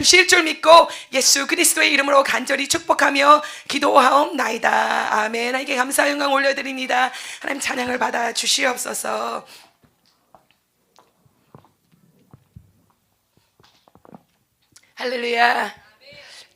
주실 줄 믿고 예수 그리스도의 이름으로 간절히 축복하며 기도하옵나이다. 아멘. 하나님께 감사 영광 올려드립니다. 하나님 찬양을 받아 주시옵소서. 할렐루야.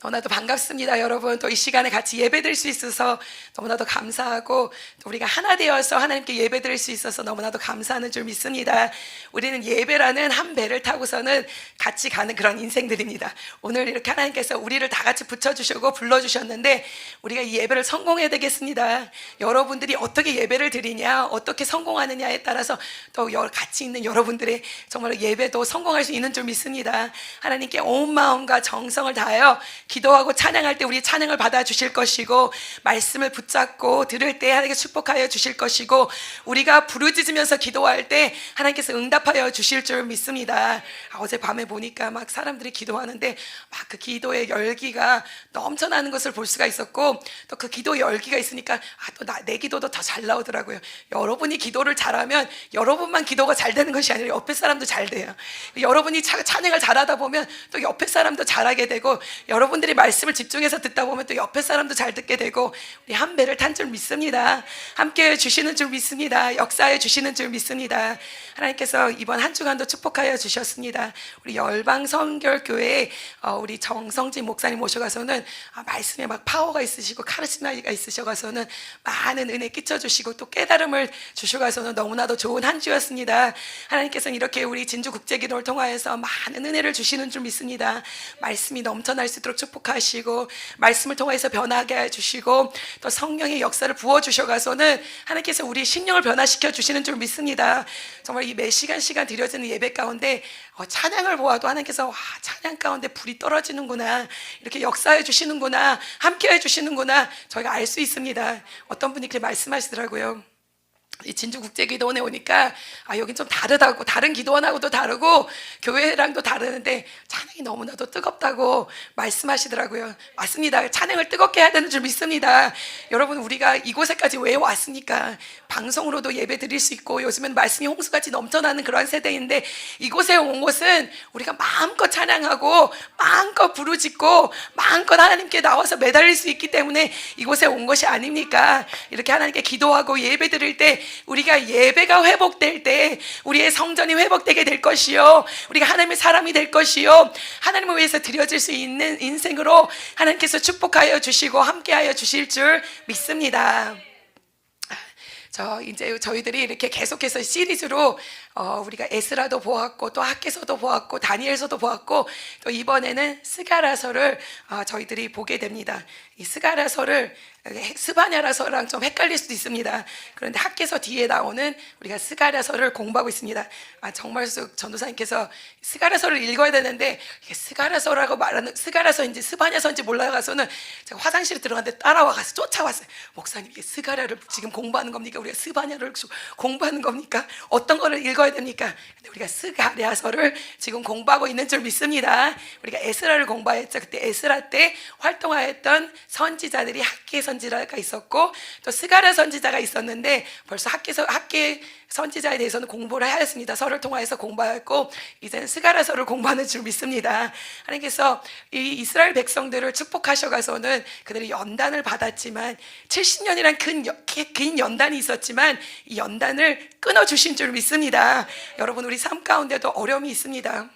너무나도 반갑습니다. 여러분 또 이 시간에 같이 예배드릴 수 있어서 너무나도 감사하고, 또 우리가 하나 되어서 하나님께 예배드릴 수 있어서 너무나도 감사하는 줄 믿습니다. 우리는 예배라는 한 배를 타고서는 같이 가는 그런 인생들입니다. 오늘 이렇게 하나님께서 우리를 다 같이 붙여주시고 불러주셨는데 우리가 이 예배를 성공해야 되겠습니다. 여러분들이 어떻게 예배를 드리냐, 어떻게 성공하느냐에 따라서 또 같이 있는 여러분들의 정말 예배도 성공할 수 있는 줄 믿습니다. 하나님께 온 마음과 정성을 다하여 기도하고 찬양할 때 우리 찬양을 받아 주실 것이고, 말씀을 붙잡고 들을 때 하나님께 축복하여 주실 것이고, 우리가 부르짖으면서 기도할 때 하나님께서 응답하여 주실 줄 믿습니다. 어제 밤에 보니까 막 사람들이 기도하는데 막 그 기도의 열기가 넘쳐나는 것을 볼 수가 있었고, 또 그 기도의 열기가 있으니까 또 내 기도도 더 잘 나오더라고요. 여러분이 기도를 잘하면 여러분만 기도가 잘 되는 것이 아니라 옆에 사람도 잘 돼요. 여러분이 찬양을 잘하다 보면 또 옆에 사람도 잘하게 되고, 여러분들이 말씀을 집중해서 듣다 보면 또 옆에 사람도 잘 듣게 되고, 우리 한 배를 탄 줄 믿습니다. 함께 주시는 줄 믿습니다. 역사해 주시는 줄 믿습니다. 하나님께서 이번 한 주간도 축복하여 주셨습니다. 우리 열방선결교회에 우리 정성진 목사님 모셔가서는 말씀에 막 파워가 있으시고 카리스마가 있으셔가서는 많은 은혜 끼쳐주시고 또 깨달음을 주셔가서는 너무나도 좋은 한 주였습니다. 하나님께서는 이렇게 우리 진주국제기도를 통하여서 많은 은혜를 주시는 줄 믿습니다. 말씀이 넘쳐날 수 있도록 축복하시고, 말씀을 통해서 변하게 해주시고, 또 성령의 역사를 부어주셔가서는 하나님께서 우리 심령을 변화시켜 주시는 줄 믿습니다. 정말 이 매 시간 드려지는 예배 가운데 찬양을 보아도 하나님께서 찬양 가운데 불이 떨어지는구나, 이렇게 역사해 주시는구나, 함께 해 주시는구나, 저희가 알 수 있습니다. 어떤 분이 그렇게 말씀하시더라고요. 이 진주국제기도원에 오니까 여긴 좀 다르다고, 다른 기도원하고도 다르고 교회랑도 다르는데 찬양이 너무나도 뜨겁다고 말씀하시더라고요. 맞습니다. 찬양을 뜨겁게 해야 되는 줄 믿습니다. 여러분, 우리가 이곳에까지 왜 왔습니까? 방송으로도 예배 드릴 수 있고 요즘은 말씀이 홍수같이 넘쳐나는 그런 세대인데, 이곳에 온 곳은 우리가 마음껏 찬양하고 마음껏 부르짖고 마음껏 하나님께 나와서 매달릴 수 있기 때문에 이곳에 온 것이 아닙니까? 이렇게 하나님께 기도하고 예배 드릴 때 우리가 예배가 회복될 때 우리의 성전이 회복되게 될 것이요, 우리가 하나님의 사람이 될 것이요, 하나님을 위해서 드려질 수 있는 인생으로 하나님께서 축복하여 주시고 함께하여 주실 줄 믿습니다. 이제 저희들이 이렇게 계속해서 시리즈로 우리가 에스라도 보았고 또 학개서도 보았고 다니엘서도 보았고, 또 이번에는 스가랴서를 저희들이 보게 됩니다. 이 스가랴서를 스바냐라서랑 좀 헷갈릴 수도 있습니다. 그런데 학개서 뒤에 나오는 우리가 스가랴서를 공부하고 있습니다. 정말 전도사님께서 스가랴서를 읽어야 되는데 이게 스가랴서라고 말하는 스가랴서인지 스바냐서인지 몰라가서는 제가 화장실에 들어갔는데 따라와가서 쫓아왔어요. 목사님, 이게 스가랴를 지금 공부하는 겁니까? 우리가 스바냐를 공부하는 겁니까? 어떤 거를 읽어야 됩니까? 근데 우리가 스가랴서를 지금 공부하고 있는 줄 믿습니다. 우리가 에스라를 공부했죠. 그때 에스라 때 활동하였던 선지자들이 학개 선지자가 있었고 또 스가랴 선지자가 있었는데, 벌써 학개 선지자에 대해서는 공부를 하였습니다. 서를 통하여서 공부하였고 이제는 스가랴서를 공부하는 줄 믿습니다. 하나님께서 이 이스라엘 백성들을 축복하셔가서는 그들이 연단을 받았지만 70년이란 긴 연단이 있었지만 이 연단을 끊어주신 줄 믿습니다. 여러분, 우리 삶 가운데도 어려움이 있습니다.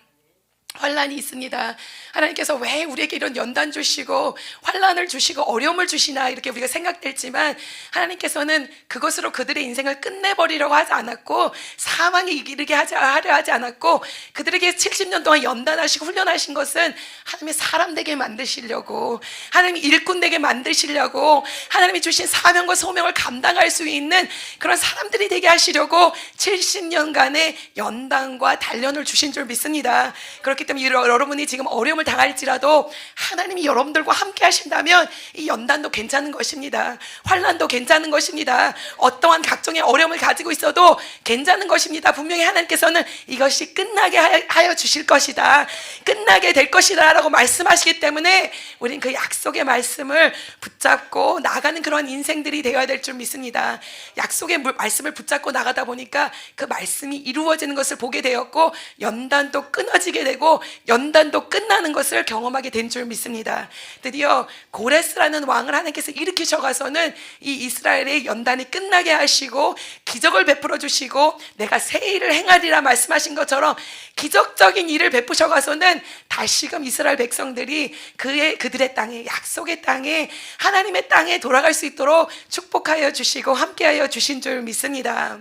환란이 있습니다. 하나님께서 왜 우리에게 이런 연단 주시고 환란을 주시고 어려움을 주시나 이렇게 우리가 생각될지만, 하나님께서는 그것으로 그들의 인생을 끝내버리려고 하지 않았고 사망에 이르게 하려 하지 않았고, 그들에게 70년 동안 연단하시고 훈련하신 것은 하나님의 사람 되게 만드시려고, 하나님의 일꾼 되게 만드시려고, 하나님이 주신 사명과 소명을 감당할 수 있는 그런 사람들이 되게 하시려고 70년간의 연단과 단련을 주신 줄 믿습니다. 그렇기 때문에 여러분이 지금 어려움을 당할지라도 하나님이 여러분들과 함께 하신다면 이 연단도 괜찮은 것입니다. 환난도 괜찮은 것입니다. 어떠한 각종의 어려움을 가지고 있어도 괜찮은 것입니다. 분명히 하나님께서는 이것이 끝나게 하여 주실 것이다, 끝나게 될 것이다 라고 말씀하시기 때문에 우리는 그 약속의 말씀을 붙잡고 나가는 그런 인생들이 되어야 될 줄 믿습니다. 약속의 말씀을 붙잡고 나가다 보니까 그 말씀이 이루어지는 것을 보게 되었고 연단도 끊어지게 되고 그리고 연단도 끝나는 것을 경험하게 된 줄 믿습니다. 드디어 고레스라는 왕을 하나님께서 일으키셔가서는 이 이스라엘의 연단이 끝나게 하시고 기적을 베풀어 주시고 내가 새 일을 행하리라 말씀하신 것처럼 기적적인 일을 베푸셔가서는 다시금 이스라엘 백성들이 그들의 땅에, 약속의 땅에, 하나님의 땅에 돌아갈 수 있도록 축복하여 주시고 함께하여 주신 줄 믿습니다.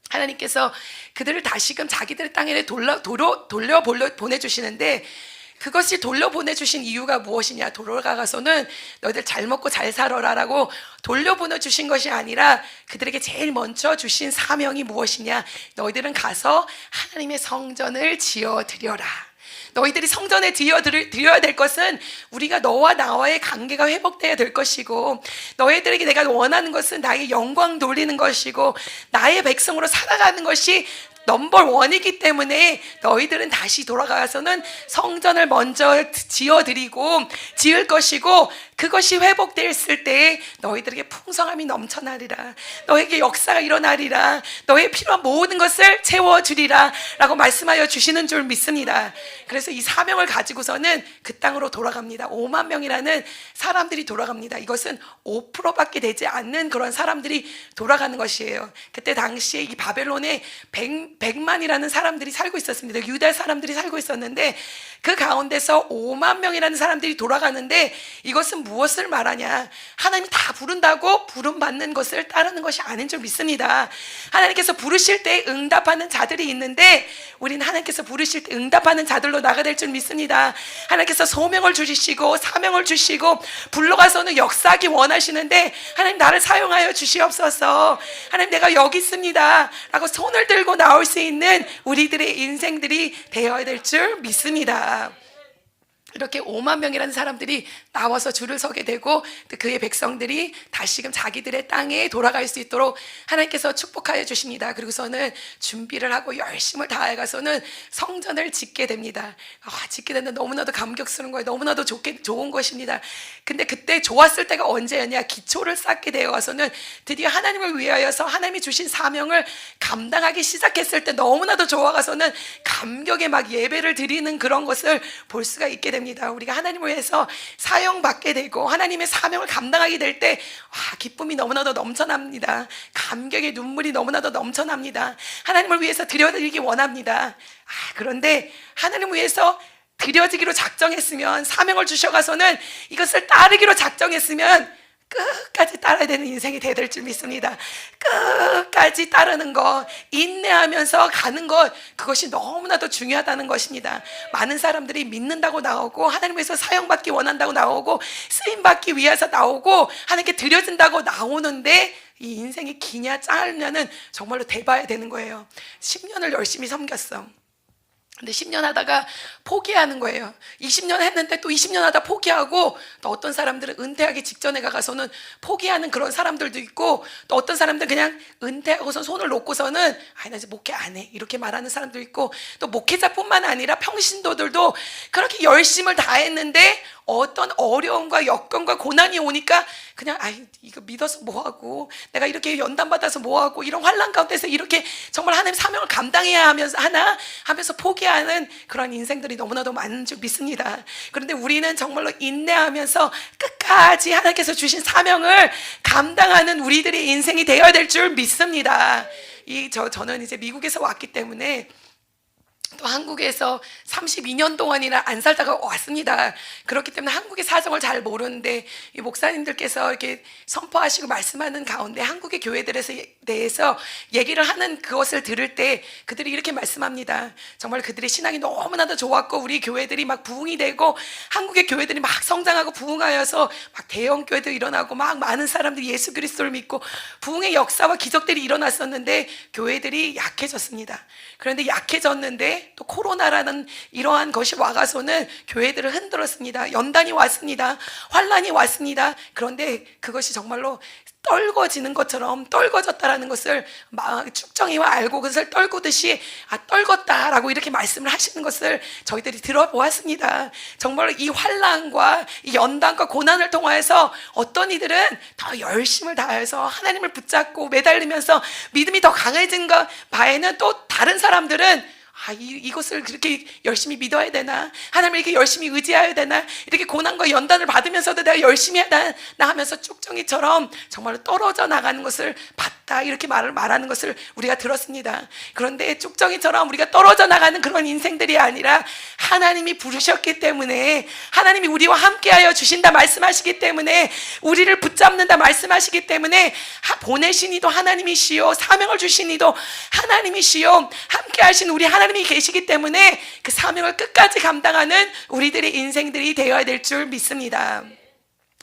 하나님께서 그들을 다시금 자기들의 땅에 돌려 보내주시는데, 그것이 돌려보내주신 이유가 무엇이냐? 돌아가서는 너희들 잘 먹고 잘 살아라라고 돌려보내주신 것이 아니라 그들에게 제일 먼저 주신 사명이 무엇이냐? 너희들은 가서 하나님의 성전을 지어드려라. 너희들이 성전에 드려야 될 것은 우리가 너와 나와의 관계가 회복되어야 될 것이고, 너희들에게 내가 원하는 것은 나의 영광 돌리는 것이고, 나의 백성으로 살아가는 것이 넘버 원이기 때문에 너희들은 다시 돌아가서는 성전을 먼저 지어드리고 지을 것이고, 그것이 회복되었을 때 너희들에게 풍성함이 넘쳐나리라, 너에게 역사가 일어나리라, 너의 필요한 모든 것을 채워주리라 라고 말씀하여 주시는 줄 믿습니다. 그래서 이 사명을 가지고서는 그 땅으로 돌아갑니다. 5만 명이라는 사람들이 돌아갑니다. 이것은 5%밖에 되지 않는 그런 사람들이 돌아가는 것이에요. 그때 당시에 이 바벨론에 100만이라는 사람들이 살고 있었습니다. 유다 사람들이 살고 있었는데, 그 가운데서 5만 명이라는 사람들이 돌아가는데, 이것은 무엇을 말하냐? 하나님이 다 부른다고 부름받는 것을 따르는 것이 아닌 줄 믿습니다. 하나님께서 부르실 때 응답하는 자들이 있는데, 우리는 하나님께서 부르실 때 응답하는 자들로 나가야 될 줄 믿습니다. 하나님께서 소명을 주시고 사명을 주시고 불러가서는 역사하기 원하시는데, 하나님 나를 사용하여 주시옵소서, 하나님 내가 여기 있습니다 라고 손을 들고 나올 수 있는 우리들의 인생들이 되어야 될 줄 믿습니다. 이렇게 5만 명이라는 사람들이 나와서 줄을 서게 되고, 또 그의 백성들이 다시금 자기들의 땅에 돌아갈 수 있도록 하나님께서 축복하여 주십니다. 그리고서는 준비를 하고 열심을 다해가서는 성전을 짓게 됩니다. 짓게 되는데 너무나도 감격스러운 거예요. 너무나도 좋은 것입니다. 근데 그때 좋았을 때가 언제였냐? 기초를 쌓게 되어 와서는 드디어 하나님을 위하여서 하나님이 주신 사명을 감당하기 시작했을 때 너무나도 좋아가서는 감격에 막 예배를 드리는 그런 것을 볼 수가 있게 됩니다. 우리가 하나님을 위해서 사용받게 되고 하나님의 사명을 감당하게 될 때 기쁨이 너무나도 넘쳐납니다. 감격의 눈물이 너무나도 넘쳐납니다. 하나님을 위해서 드려드리기 원합니다. 그런데 하나님을 위해서 드려지기로 작정했으면, 사명을 주셔가서는 이것을 따르기로 작정했으면 끝까지 따라야 되는 인생이 되어야 될 줄 믿습니다. 끝까지 따르는 것, 인내하면서 가는 것, 그것이 너무나도 중요하다는 것입니다. 많은 사람들이 믿는다고 나오고 하나님께서 사용받기 원한다고 나오고 쓰임받기 위해서 나오고 하나님께 드려진다고 나오는데, 이 인생이 기냐 짧냐는 정말로 대봐야 되는 거예요. 10년을 열심히 섬겼어. 근데 10년 하다가 포기하는 거예요. 20년 했는데 또 20년 하다 포기하고, 또 어떤 사람들은 은퇴하기 직전에 가서는 포기하는 그런 사람들도 있고, 또 어떤 사람들은 그냥 은퇴하고서 손을 놓고서는 나 이제 목회 안 해 이렇게 말하는 사람도 있고, 또 목회자뿐만 아니라 평신도들도 그렇게 열심을 다했는데 어떤 어려움과 역경과 고난이 오니까 그냥 이거 믿어서 뭐하고, 내가 이렇게 연단받아서 뭐하고, 이런 환난 가운데서 이렇게 정말 하나님 사명을 감당해야 하면서 포기하는 그런 인생들이 너무나도 많은 줄 믿습니다. 그런데 우리는 정말로 인내하면서 끝까지 하나님께서 주신 사명을 감당하는 우리들의 인생이 되어야 될 줄 믿습니다. 저는 이제 미국에서 왔기 때문에 또 한국에서 32년 동안이나 안 살다가 왔습니다. 그렇기 때문에 한국의 사정을 잘 모르는데, 이 목사님들께서 이렇게 선포하시고 말씀하는 가운데 한국의 교회들에 대해서 얘기를 하는 그것을 들을 때 그들이 이렇게 말씀합니다. 정말 그들의 신앙이 너무나도 좋았고, 우리 교회들이 막 부흥이 되고, 한국의 교회들이 막 성장하고 부흥하여서 막 대형 교회도 일어나고, 막 많은 사람들이 예수 그리스도를 믿고 부흥의 역사와 기적들이 일어났었는데 교회들이 약해졌습니다. 그런데 약해졌는데 또 코로나라는 이러한 것이 와가서는 교회들을 흔들었습니다. 연단이 왔습니다. 환난이 왔습니다. 그런데 그것이 정말로 떨궈지는 것처럼 떨궈졌다라는 것을 축정이와 알고 그것을 떨구듯이 떨궜다라고 이렇게 말씀을 하시는 것을 저희들이 들어보았습니다. 정말로 이 환난과 이 연단과 고난을 통하여서 어떤 이들은 더 열심을 다해서 하나님을 붙잡고 매달리면서 믿음이 더 강해진 바에는, 또 다른 사람들은 이것을 그렇게 열심히 믿어야 되나? 하나님을 이렇게 열심히 의지해야 되나? 이렇게 고난과 연단을 받으면서도 내가 열심히 해야 되나 하면서 쭉정이처럼 정말로 떨어져 나가는 것을 봤다, 이렇게 말하는 것을 우리가 들었습니다. 그런데 쭉정이처럼 우리가 떨어져 나가는 그런 인생들이 아니라 하나님이 부르셨기 때문에, 하나님이 우리와 함께하여 주신다 말씀하시기 때문에, 우리를 붙잡는다 말씀하시기 때문에, 보내신 이도 하나님이시요 사명을 주신 이도 하나님이시요 함께 하신 우리 하나님이 계시기 때문에 그 사명을 끝까지 감당하는 우리들의 인생들이 되어야 될 줄 믿습니다.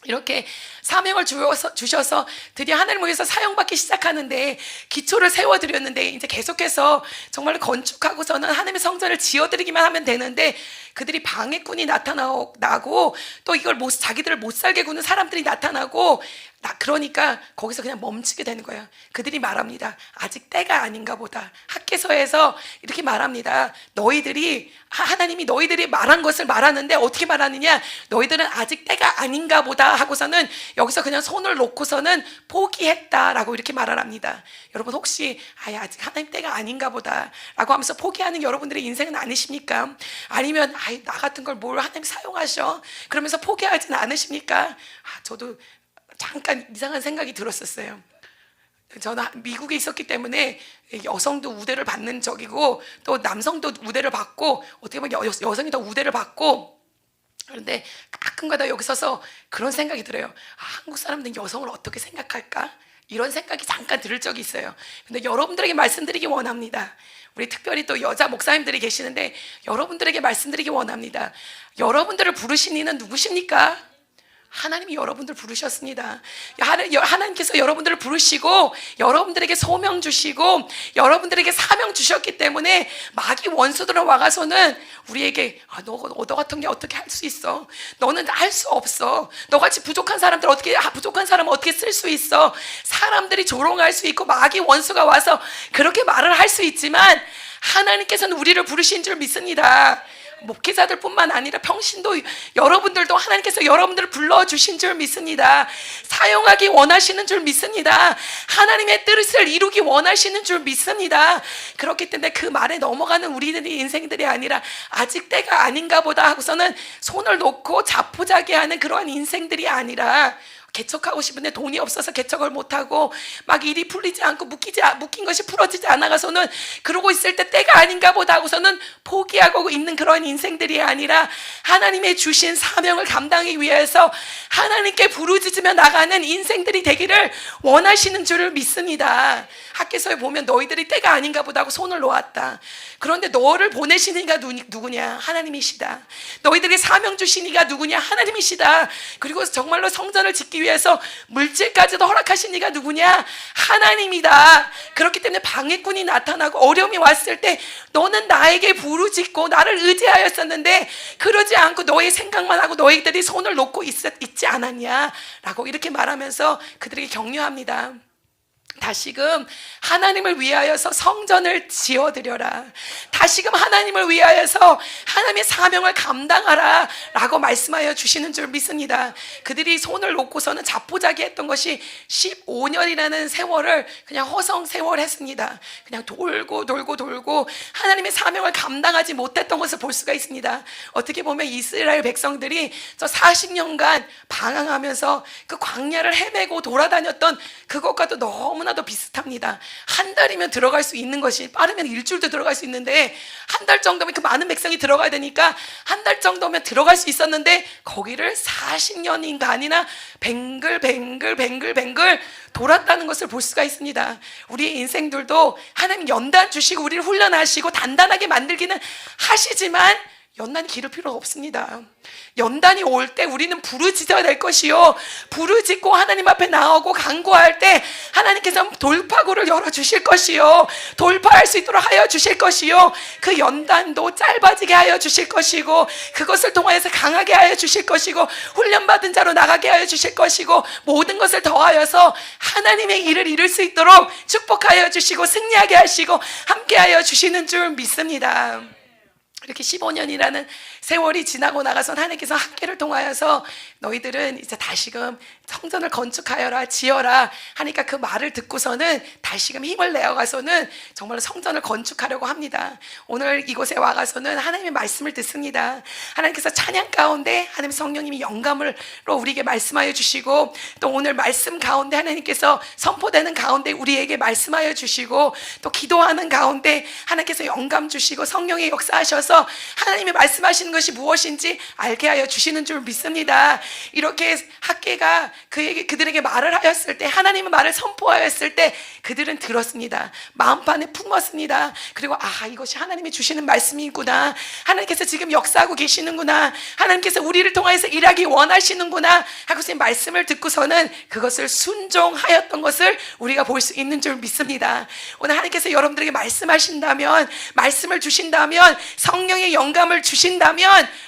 이렇게 사명을 주셔서 드디어 하나님을 위해서 사용받기 시작하는데, 기초를 세워드렸는데 이제 계속해서 정말 건축하고서는 하나님의 성전을 지어드리기만 하면 되는데, 그들이 방해꾼이 나타나고 또 이걸 자기들을 못 살게 구는 사람들이 나타나고, 그러니까 거기서 그냥 멈추게 되는 거예요. 그들이 말합니다. 아직 때가 아닌가 보다. 학개서에서 이렇게 말합니다. 하나님이 너희들이 말한 것을 말하는데 어떻게 말하느냐? 너희들은 아직 때가 아닌가 보다 하고서는 여기서 그냥 손을 놓고서는 포기했다라고 이렇게 말을 합니다. 여러분, 혹시 아직 하나님 때가 아닌가 보다 라고 하면서 포기하는 여러분들의 인생은 아니십니까? 아니면 나 같은 걸 뭘 하나님 사용하셔? 그러면서 포기하지는 않으십니까? 저도 잠깐 이상한 생각이 들었었어요. 저는 미국에 있었기 때문에 여성도 우대를 받는 적이고 또 남성도 우대를 받고, 어떻게 보면 여성이 더 우대를 받고, 그런데 가끔가다 여기 서서 그런 생각이 들어요. 한국 사람들은 여성을 어떻게 생각할까? 이런 생각이 잠깐 들을 적이 있어요. 근데 여러분들에게 말씀드리기 원합니다. 우리 특별히 또 여자 목사님들이 계시는데 여러분들에게 말씀드리기 원합니다. 여러분들을 부르신 이는 누구십니까? 하나님이 여러분들 부르셨습니다. 하나님께서 여러분들을 부르시고 여러분들에게 소명 주시고 여러분들에게 사명 주셨기 때문에 마귀 원수들은 와가서는 우리에게 너 같은 게 어떻게 할 수 있어? 너는 할 수 없어. 너같이 부족한 사람들 부족한 사람은 어떻게 쓸 수 있어? 사람들이 조롱할 수 있고 마귀 원수가 와서 그렇게 말을 할 수 있지만, 하나님께서는 우리를 부르신 줄 믿습니다. 목회자들 뿐만 아니라 평신도 여러분들도 하나님께서 여러분들을 불러주신 줄 믿습니다. 사용하기 원하시는 줄 믿습니다. 하나님의 뜻을 이루기 원하시는 줄 믿습니다. 그렇기 때문에 그 말에 넘어가는 우리들의 인생들이 아니라 아직 때가 아닌가 보다 하고서는 손을 놓고 자포자기하는 그러한 인생들이 아니라, 개척하고 싶은데 돈이 없어서 개척을 못하고 막 일이 풀리지 않고 묶인 것이 풀어지지 않아가서는 그러고 있을 때 때가 아닌가 보다 하고서는 포기하고 있는 그런 인생들이 아니라, 하나님의 주신 사명을 감당하기 위해서 하나님께 부르짖으며 나가는 인생들이 되기를 원하시는 줄을 믿습니다. 학개서에 보면 너희들이 때가 아닌가 보다 하고 손을 놓았다. 그런데 너를 보내신 이가 누구냐? 하나님이시다. 너희들에게 사명 주신 이가 누구냐? 하나님이시다. 그리고 정말로 성전을 짓기 위해서 물질까지도 허락하신 이가 누구냐? 하나님이다. 그렇기 때문에 방해꾼이 나타나고 어려움이 왔을 때 너는 나에게 부르짖고 나를 의지하였었는데 그러지 않고 너의 생각만 하고 너희들이 손을 놓고 있지 않았냐? 라고 이렇게 말하면서 그들에게 격려합니다. 다시금 하나님을 위하여서 성전을 지어드려라. 다시금 하나님을 위하여서 하나님의 사명을 감당하라 라고 말씀하여 주시는 줄 믿습니다. 그들이 손을 놓고서는 자포자기했던 것이 15년이라는 세월을 그냥 허송 세월했습니다. 그냥 돌고 하나님의 사명을 감당하지 못했던 것을 볼 수가 있습니다. 어떻게 보면 이스라엘 백성들이 저 40년간 방황하면서 그 광야를 헤매고 돌아다녔던 그것과도 너무나도 비슷합니다. 한 달이면 들어갈 수 있는 것이, 빠르면 일주일도 들어갈 수 있는데 한 달 정도면 그 많은 백성이 들어가야 되니까 한 달 정도면 들어갈 수 있었는데 거기를 40년인가 뱅글 돌았다는 것을 볼 수가 있습니다. 우리의 인생들도 하나님 연단 주시고 우리를 훈련하시고 단단하게 만들기는 하시지만 연단이 기를 필요가 없습니다. 연단이 올 때 우리는 부르짖어야 될 것이요, 부르짖고 하나님 앞에 나오고 간구할 때 하나님께서 돌파구를 열어주실 것이요, 돌파할 수 있도록 하여 주실 것이요, 그 연단도 짧아지게 하여 주실 것이고 그것을 통하여서 강하게 하여 주실 것이고 훈련받은 자로 나가게 하여 주실 것이고 모든 것을 더하여서 하나님의 일을 이룰 수 있도록 축복하여 주시고 승리하게 하시고 함께하여 주시는 줄 믿습니다. 이렇게 15년이라는 세월이 지나고 나가서 하나님께서 학계를 통하여서 너희들은 이제 다시금 성전을 건축하여라, 지어라 하니까 그 말을 듣고서는 다시금 힘을 내어가서는 정말로 성전을 건축하려고 합니다. 오늘 이곳에 와가서는 하나님의 말씀을 듣습니다. 하나님께서 찬양 가운데 하나님 성령님이 영감으로 우리에게 말씀하여 주시고, 또 오늘 말씀 가운데 하나님께서 선포되는 가운데 우리에게 말씀하여 주시고, 또 기도하는 가운데 하나님께서 영감 주시고 성령의 역사하셔서 하나님이 말씀하시는 것이 무엇인지 알게 하여 주시는 줄 믿습니다. 이렇게 학계가 그들에게 말을 하였을 때, 하나님의 말을 선포하였을 때 그들은 들었습니다. 마음판에 품었습니다. 그리고 이것이 하나님이 주시는 말씀이구나, 하나님께서 지금 역사하고 계시는구나, 하나님께서 우리를 통해서 일하기 원하시는구나 하고서 말씀을 듣고서는 그것을 순종하였던 것을 우리가 볼 수 있는 줄 믿습니다. 오늘 하나님께서 여러분들에게 말씀하신다면, 말씀을 주신다면, 성령의 영감을 주신다면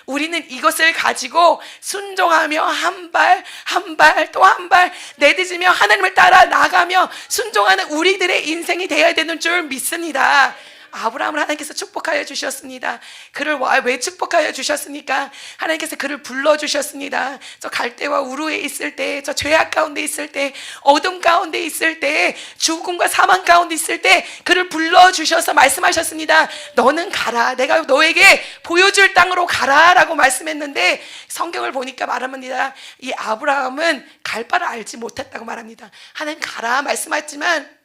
우리는 이것을 가지고 순종하며 한 발 한 발 또 한 발 내딛으며 하나님을 따라 나가며 순종하는 우리들의 인생이 되어야 되는 줄 믿습니다. 아브라함을 하나님께서 축복하여 주셨습니다. 그를 왜 축복하여 주셨습니까? 하나님께서 그를 불러주셨습니다. 저 갈대와 우루에 있을 때, 저 죄악 가운데 있을 때, 어둠 가운데 있을 때, 죽음과 사망 가운데 있을 때 그를 불러주셔서 말씀하셨습니다. 너는 가라, 내가 너에게 보여줄 땅으로 가라 라고 말씀했는데, 성경을 보니까 말합니다. 이 아브라함은 갈 바를 알지 못했다고 말합니다. 하나님 가라 말씀하지만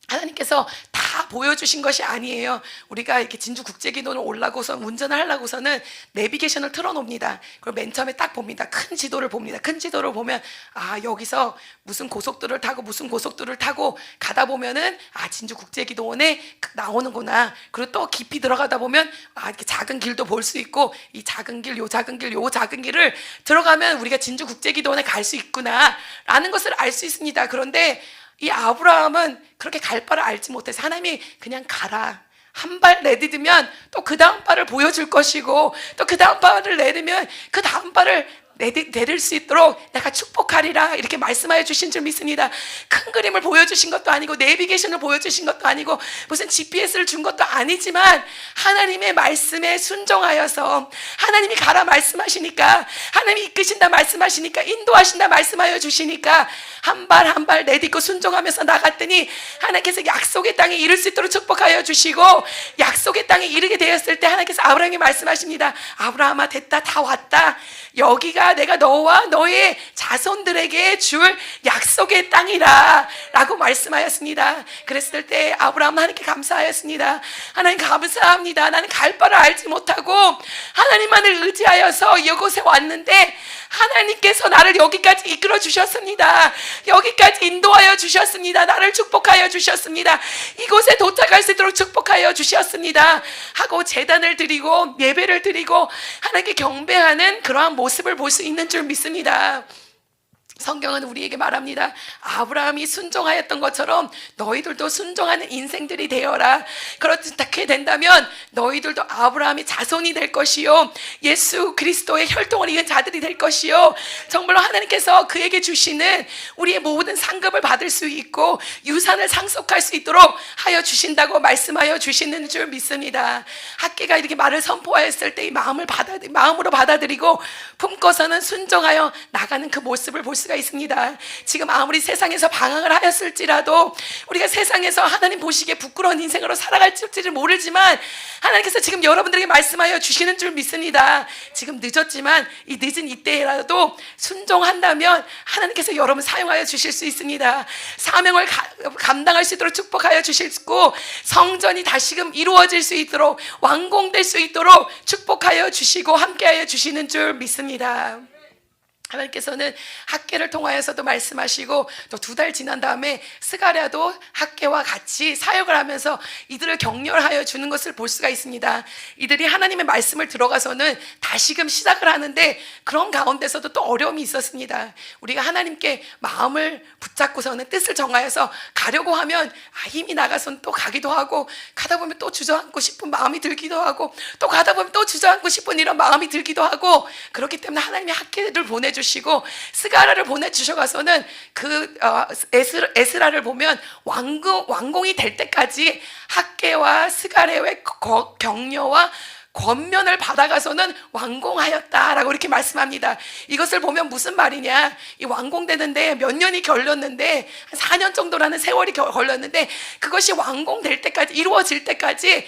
하나님께서 다 보여주신 것이 아니에요. 우리가 이렇게 진주국제기도를 올라고서 운전을 하려고서는 내비게이션을 틀어놓습니다. 그리고 맨 처음에 딱 봅니다. 큰 지도를 봅니다. 큰 지도를 보면 여기서 무슨 고속도로를 타고 무슨 고속도로를 타고 가다 보면은 진주국제기도원에 나오는구나. 그리고 또 깊이 들어가다 보면 이렇게 작은 길도 볼 수 있고, 이 작은 길, 요 작은 길, 요 작은 길을 들어가면 우리가 진주국제기도원에 갈 수 있구나 라는 것을 알 수 있습니다. 그런데 이 아브라함은 그렇게 갈 바를 알지 못해서 하나님이 그냥 가라, 한 발 내딛으면 또 그 다음 발을 보여줄 것이고, 또 그 다음 발을 내딛으면 그 다음 발을 내릴 수 있도록 내가 축복하리라 이렇게 말씀하여 주신 줄 믿습니다. 큰 그림을 보여주신 것도 아니고, 내비게이션을 보여주신 것도 아니고, 무슨 GPS를 준 것도 아니지만 하나님의 말씀에 순종하여서, 하나님이 가라 말씀하시니까, 하나님이 이끄신다 말씀하시니까, 인도하신다 말씀하여 주시니까 한 발 한 발 내딛고 순종하면서 나갔더니 하나님께서 약속의 땅에 이를 수 있도록 축복하여 주시고, 약속의 땅에 이르게 되었을 때 하나님께서 아브라함에게 말씀하십니다. 아브라함아, 됐다, 다 왔다. 여기가 내가 너와 너의 자손들에게 줄 약속의 땅이라 라고 말씀하였습니다. 그랬을 때 아브라함은 하나님께 감사하였습니다. 하나님 감사합니다. 나는 갈 바를 알지 못하고 하나님만을 의지하여서 이곳에 왔는데 하나님께서 나를 여기까지 이끌어 주셨습니다. 여기까지 인도하여 주셨습니다. 나를 축복하여 주셨습니다. 이곳에 도착할 수 있도록 축복하여 주셨습니다 하고 제단을 드리고 예배를 드리고 하나님께 경배하는 그러한 모습을 볼 수 있는 줄 믿습니다. 성경은 우리에게 말합니다. 아브라함이 순종하였던 것처럼 너희들도 순종하는 인생들이 되어라. 그렇게 된다면 너희들도 아브라함이 자손이 될 것이요, 예수 그리스도의 혈통을 이은 자들이 될 것이요, 정말로 하나님께서 그에게 주시는 우리의 모든 상급을 받을 수 있고 유산을 상속할 수 있도록 하여 주신다고 말씀하여 주시는 줄 믿습니다. 학계가 이렇게 말을 선포하였을 때 이 마음으로 받아들이고 품고서는 순종하여 나가는 그 모습을 볼 수가 있습니다. 지금 아무리 세상에서 방황을 하였을지라도 우리가 세상에서 하나님 보시기에 부끄러운 인생으로 살아갈지를 모르지만 하나님께서 지금 여러분들에게 말씀하여 주시는 줄 믿습니다. 지금 늦었지만 이 늦은 이때라도 순종한다면 하나님께서 여러분 사용하여 주실 수 있습니다. 사명을 감당할 수 있도록 축복하여 주시고, 성전이 다시금 이루어질 수 있도록, 완공될 수 있도록 축복하여 주시고 함께하여 주시는 줄 믿습니다. 하나님께서는 학계를 통하여서도 말씀하시고, 또 2달 지난 다음에 스가랴도 학계와 같이 사역을 하면서 이들을 격려하여 주는 것을 볼 수가 있습니다. 이들이 하나님의 말씀을 들어가서는 다시금 시작을 하는데 그런 가운데서도 또 어려움이 있었습니다. 우리가 하나님께 마음을 붙잡고서는 뜻을 정하여서 가려고 하면 힘이 나가서는 또 가기도 하고, 가다 보면 또 주저앉고 싶은 마음이 들기도 하고, 또 가다 보면 또 주저앉고 싶은 이런 마음이 들기도 하고, 그렇기 때문에 하나님이 학계를 보내주시고 스가랴를 보내주셔가서는 그 에스라를 보면 완공이 될 때까지 학계와 스가랴의 격려와 권면을 받아가서는 완공하였다라고 이렇게 말씀합니다. 이것을 보면 무슨 말이냐, 이 완공되는데 몇 년이 걸렸는데 한 4년 정도라는 세월이 걸렸는데 그것이 완공될 때까지, 이루어질 때까지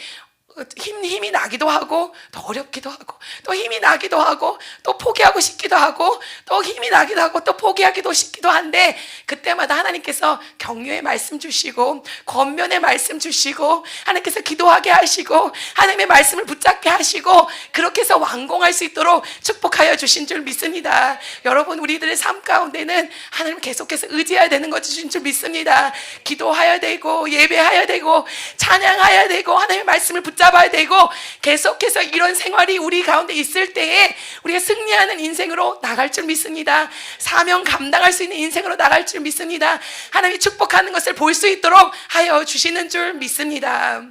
힘이 나기도 하고 또 어렵기도 하고 또 힘이 나기도 하고 또 포기하고 싶기도 하고 또 힘이 나기도 하고 또 포기하기도 싶기도 한데, 그때마다 하나님께서 격려의 말씀 주시고 권면의 말씀 주시고 하나님께서 기도하게 하시고 하나님의 말씀을 붙잡게 하시고 그렇게 해서 완공할 수 있도록 축복하여 주신 줄 믿습니다. 여러분, 우리들의 삶 가운데는 하나님을 계속해서 의지해야 되는 것 주신 줄 믿습니다. 기도해야 되고 예배해야 되고 찬양해야 되고 하나님의 말씀을 붙잡아야 되고 계속해서 이런 생활이 우리 가운데 있을 때에 우리가 승리하는 인생으로 나갈 줄 믿습니다. 사명 감당할 수 있는 인생으로 나갈 줄 믿습니다. 하나님이 축복하는 것을 볼 수 있도록 하여 주시는 줄 믿습니다.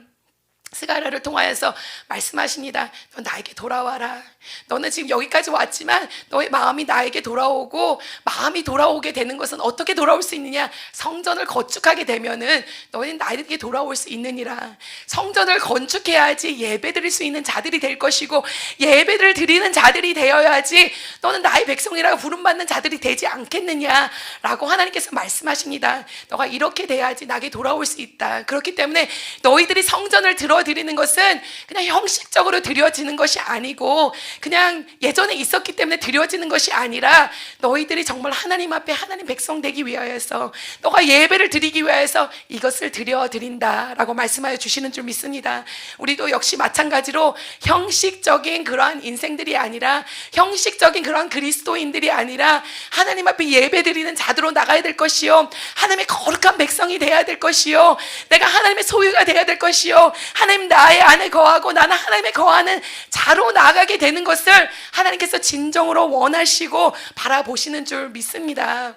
스가랴를 통하여서 말씀하십니다. 너 나에게 돌아와라. 너는 지금 여기까지 왔지만 너의 마음이 나에게 돌아오고, 마음이 돌아오게 되는 것은 어떻게 돌아올 수 있느냐? 성전을 건축하게 되면은 너희는 나에게 돌아올 수 있느니라. 성전을 건축해야지 예배 드릴 수 있는 자들이 될 것이고, 예배를 드리는 자들이 되어야지 너는 나의 백성이라고 부름받는 자들이 되지 않겠느냐라고 하나님께서 말씀하십니다. 너가 이렇게 돼야지 나에게 돌아올 수 있다. 그렇기 때문에 너희들이 성전을 드리는 것은 그냥 형식적으로 드려지는 것이 아니고, 그냥 예전에 있었기 때문에 드려지는 것이 아니라 너희들이 정말 하나님 앞에 하나님 백성 되기 위하여서, 너가 예배를 드리기 위하여서 이것을 드린다라고 말씀하여 주시는 줄 믿습니다. 우리도 역시 마찬가지로 형식적인 그러한 인생들이 아니라, 형식적인 그러한 그리스도인들이 아니라 하나님 앞에 예배 드리는 자들로 나가야 될 것이요, 하나님의 거룩한 백성이 되어야 될 것이요, 내가 하나님의 소유가 되어야 될 것이요, 하나님 나의 안에 거하고 나는 하나님의 거하는 자로 나가게 되는 것을 하나님께서 진정으로 원하시고 바라보시는 줄 믿습니다.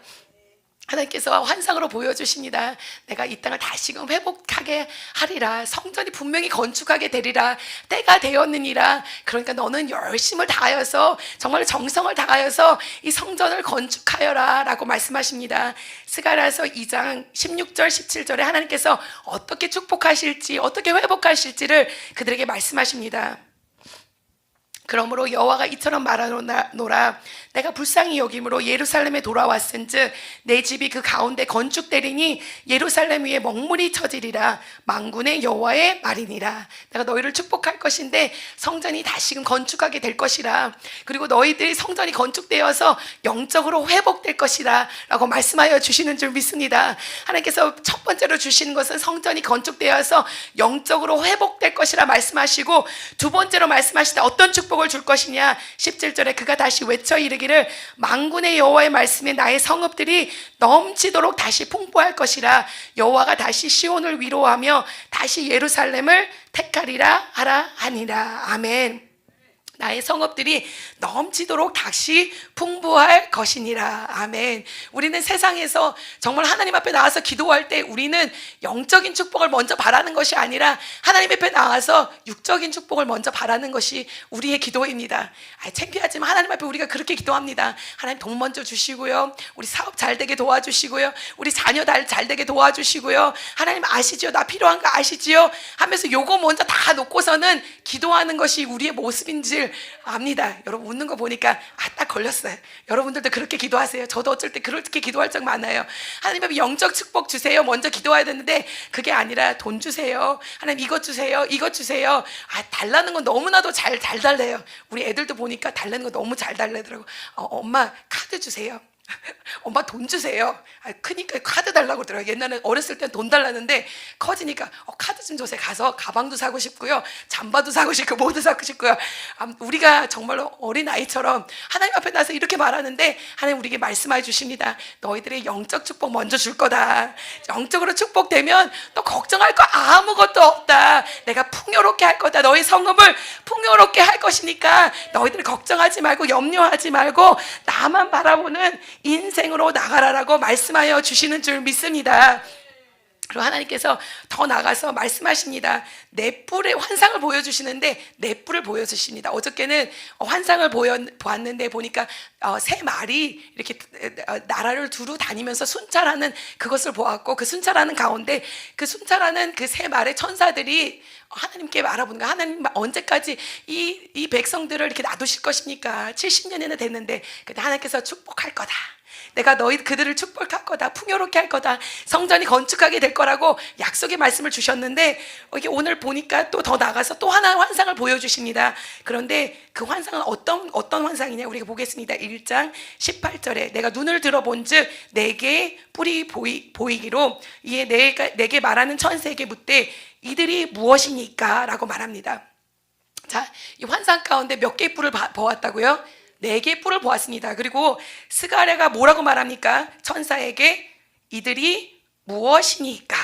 하나님께서 환상으로 보여주십니다. 내가 이 땅을 다시금 회복하게 하리라. 성전이 분명히 건축하게 되리라. 때가 되었느니라. 그러니까 너는 열심을 다하여서, 정말 정성을 다하여서 이 성전을 건축하여라 라고 말씀하십니다. 스가랴서 2장 16절 17절에 하나님께서 어떻게 축복하실지, 어떻게 회복하실지를 그들에게 말씀하십니다. 그러므로 여호와가 이처럼 말하노라. 내가 불쌍히 여김으로 예루살렘에 돌아왔은즉 내 집이 그 가운데 건축되리니 예루살렘 위에 먹물이 쳐지리라. 만군의 여호와의 말이니라. 내가 너희를 축복할 것인데 성전이 다시금 건축하게 될 것이라. 그리고 너희들이 성전이 건축되어서 영적으로 회복될 것이라 라고 말씀하여 주시는 줄 믿습니다. 하나님께서 첫 번째로 주시는 것은 성전이 건축되어서 영적으로 회복될 것이라 말씀하시고, 두 번째로 말씀하실 때 어떤 축복을 줄 것이냐, 17절에 그가 다시 외쳐 이르기를 만군의 여호와의 말씀에 나의 성읍들이 넘치도록 다시 풍부할 것이라. 여호와가 다시 시온을 위로하며 다시 예루살렘을 택하리라 하라 하니라. 아멘. 나의 성읍들이 넘치도록 다시 풍부할 것이니라. 아멘. 우리는 세상에서 정말 하나님 앞에 나와서 기도할 때 우리는 영적인 축복을 먼저 바라는 것이 아니라 하나님 앞에 나와서 육적인 축복을 먼저 바라는 것이 우리의 기도입니다. 창피하지만 하나님 앞에 우리가 그렇게 기도합니다. 하나님 돈 먼저 주시고요, 우리 사업 잘 되게 도와주시고요, 우리 자녀 잘 되게 도와주시고요, 하나님 아시죠? 나 필요한 거 아시지요? 하면서 요거 먼저 다 놓고서는 기도하는 것이 우리의 모습인지 압니다. 여러분 웃는 거 보니까 딱 걸렸어요. 여러분들도 그렇게 기도하세요. 저도 어쩔 때 그렇게 기도할 적 많아요. 하나님 앞에 영적 축복 주세요 먼저 기도해야 되는데, 그게 아니라 돈 주세요, 하나님 이것 주세요, 이것 주세요. 달라는 건 너무나도 잘 달래요. 우리 애들도 보니까 달라는 거 너무 잘 달래더라고. 엄마 카드 주세요. 엄마 돈 주세요. 크니까 카드 달라고 그러더라고요. 옛날에 어렸을 땐 돈 달라는데 커지니까 카드 좀 주세요. 가서 가방도 사고 싶고요, 잠바도 사고 싶고 뭐도 사고 싶고요. 우리가 정말로 어린아이처럼 하나님 앞에 나서 이렇게 말하는데 하나님 우리에게 말씀해 주십니다. 너희들의 영적 축복 먼저 줄 거다. 영적으로 축복되면 또 걱정할 거 아무것도 없다. 내가 풍요롭게 할 거다. 너희 성읍을 풍요롭게 할 것이니까 너희들 걱정하지 말고 염려하지 말고 나만 바라보는 인생으로 나가라라고 말씀하여 주시는 줄 믿습니다. 그리고 하나님께서 더 나가서 말씀하십니다. 내 뿔의 환상을 보여주시는데 내 뿔을 보여주십니다. 어저께는 환상을 보았는데 보니까 새 말이 이렇게 나라를 두루 다니면서 순찰하는 그것을 보았고, 그 순찰하는 가운데 그 순찰하는 그 새 말의 천사들이 하나님께 말하보는 거야. 하나님 언제까지 이 백성들을 이렇게 놔두실 것입니까? 70년이나 됐는데. 근데 하나님께서 축복할 거다. 내가 그들을 축복할 거다. 풍요롭게 할 거다. 성전이 건축하게 될 거라고 약속의 말씀을 주셨는데, 이게 오늘 보니까 또 더 나가서 또 하나 환상을 보여주십니다. 그런데 그 환상은 어떤 환상이냐, 우리가 보겠습니다. 1장 18절에 내가 눈을 들어본 즉 내게 뿔이 보이기로 이에 내게 말하는 천사에게 묻되 이들이 무엇이니까? 라고 말합니다. 자, 이 환상 가운데 몇 개의 뿔을 보았다고요? 4개의 뿔을 보았습니다. 그리고 스가랴가 뭐라고 말합니까? 천사에게 이들이 무엇이니까?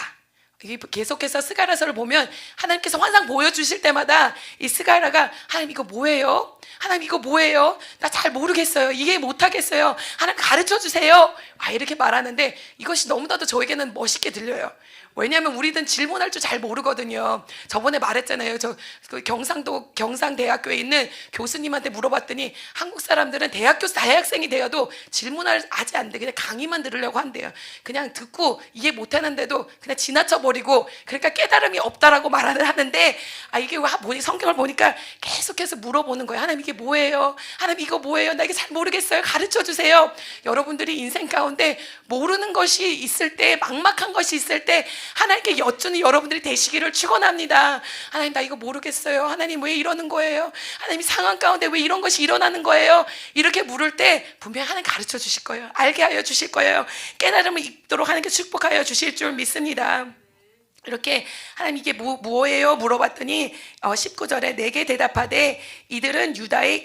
계속해서 스가랴서를 보면 하나님께서 환상 보여주실 때마다 이 스가랴가 하나님 이거 뭐예요? 하나님 이거 뭐예요? 나 잘 모르겠어요. 이해 못하겠어요. 하나님 가르쳐 주세요. 이렇게 말하는데 이것이 너무나도 저에게는 멋있게 들려요. 왜냐하면 우리는 질문할 줄 잘 모르거든요. 저번에 말했잖아요. 그 경상대학교에 있는 교수님한테 물어봤더니 한국 사람들은 대학생이 되어도 질문을 하지 않는데 그냥 강의만 들으려고 한대요. 그냥 듣고 이해 못하는데도 그냥 지나쳐버리고, 그러니까 깨달음이 없다라고 말을 하는데, 이게 성경을 보니까 계속해서 물어보는 거예요. 하나님 이게 뭐예요? 하나님 이거 뭐예요? 나 이게 잘 모르겠어요. 가르쳐 주세요. 여러분들이 인생 가운데 모르는 것이 있을 때, 막막한 것이 있을 때 하나님께 여쭈는 여러분들이 되시기를 축원합니다. 하나님 나 이거 모르겠어요. 하나님 왜 이러는 거예요? 하나님 상황 가운데 왜 이런 것이 일어나는 거예요? 이렇게 물을 때 분명히 하나님 가르쳐 주실 거예요. 알게 하여 주실 거예요. 깨달음을 입도록 하나님께 축복하여 주실 줄 믿습니다. 이렇게 하나님 이게 뭐예요? 물어봤더니 19절에 내게 대답하되 이들은 유다의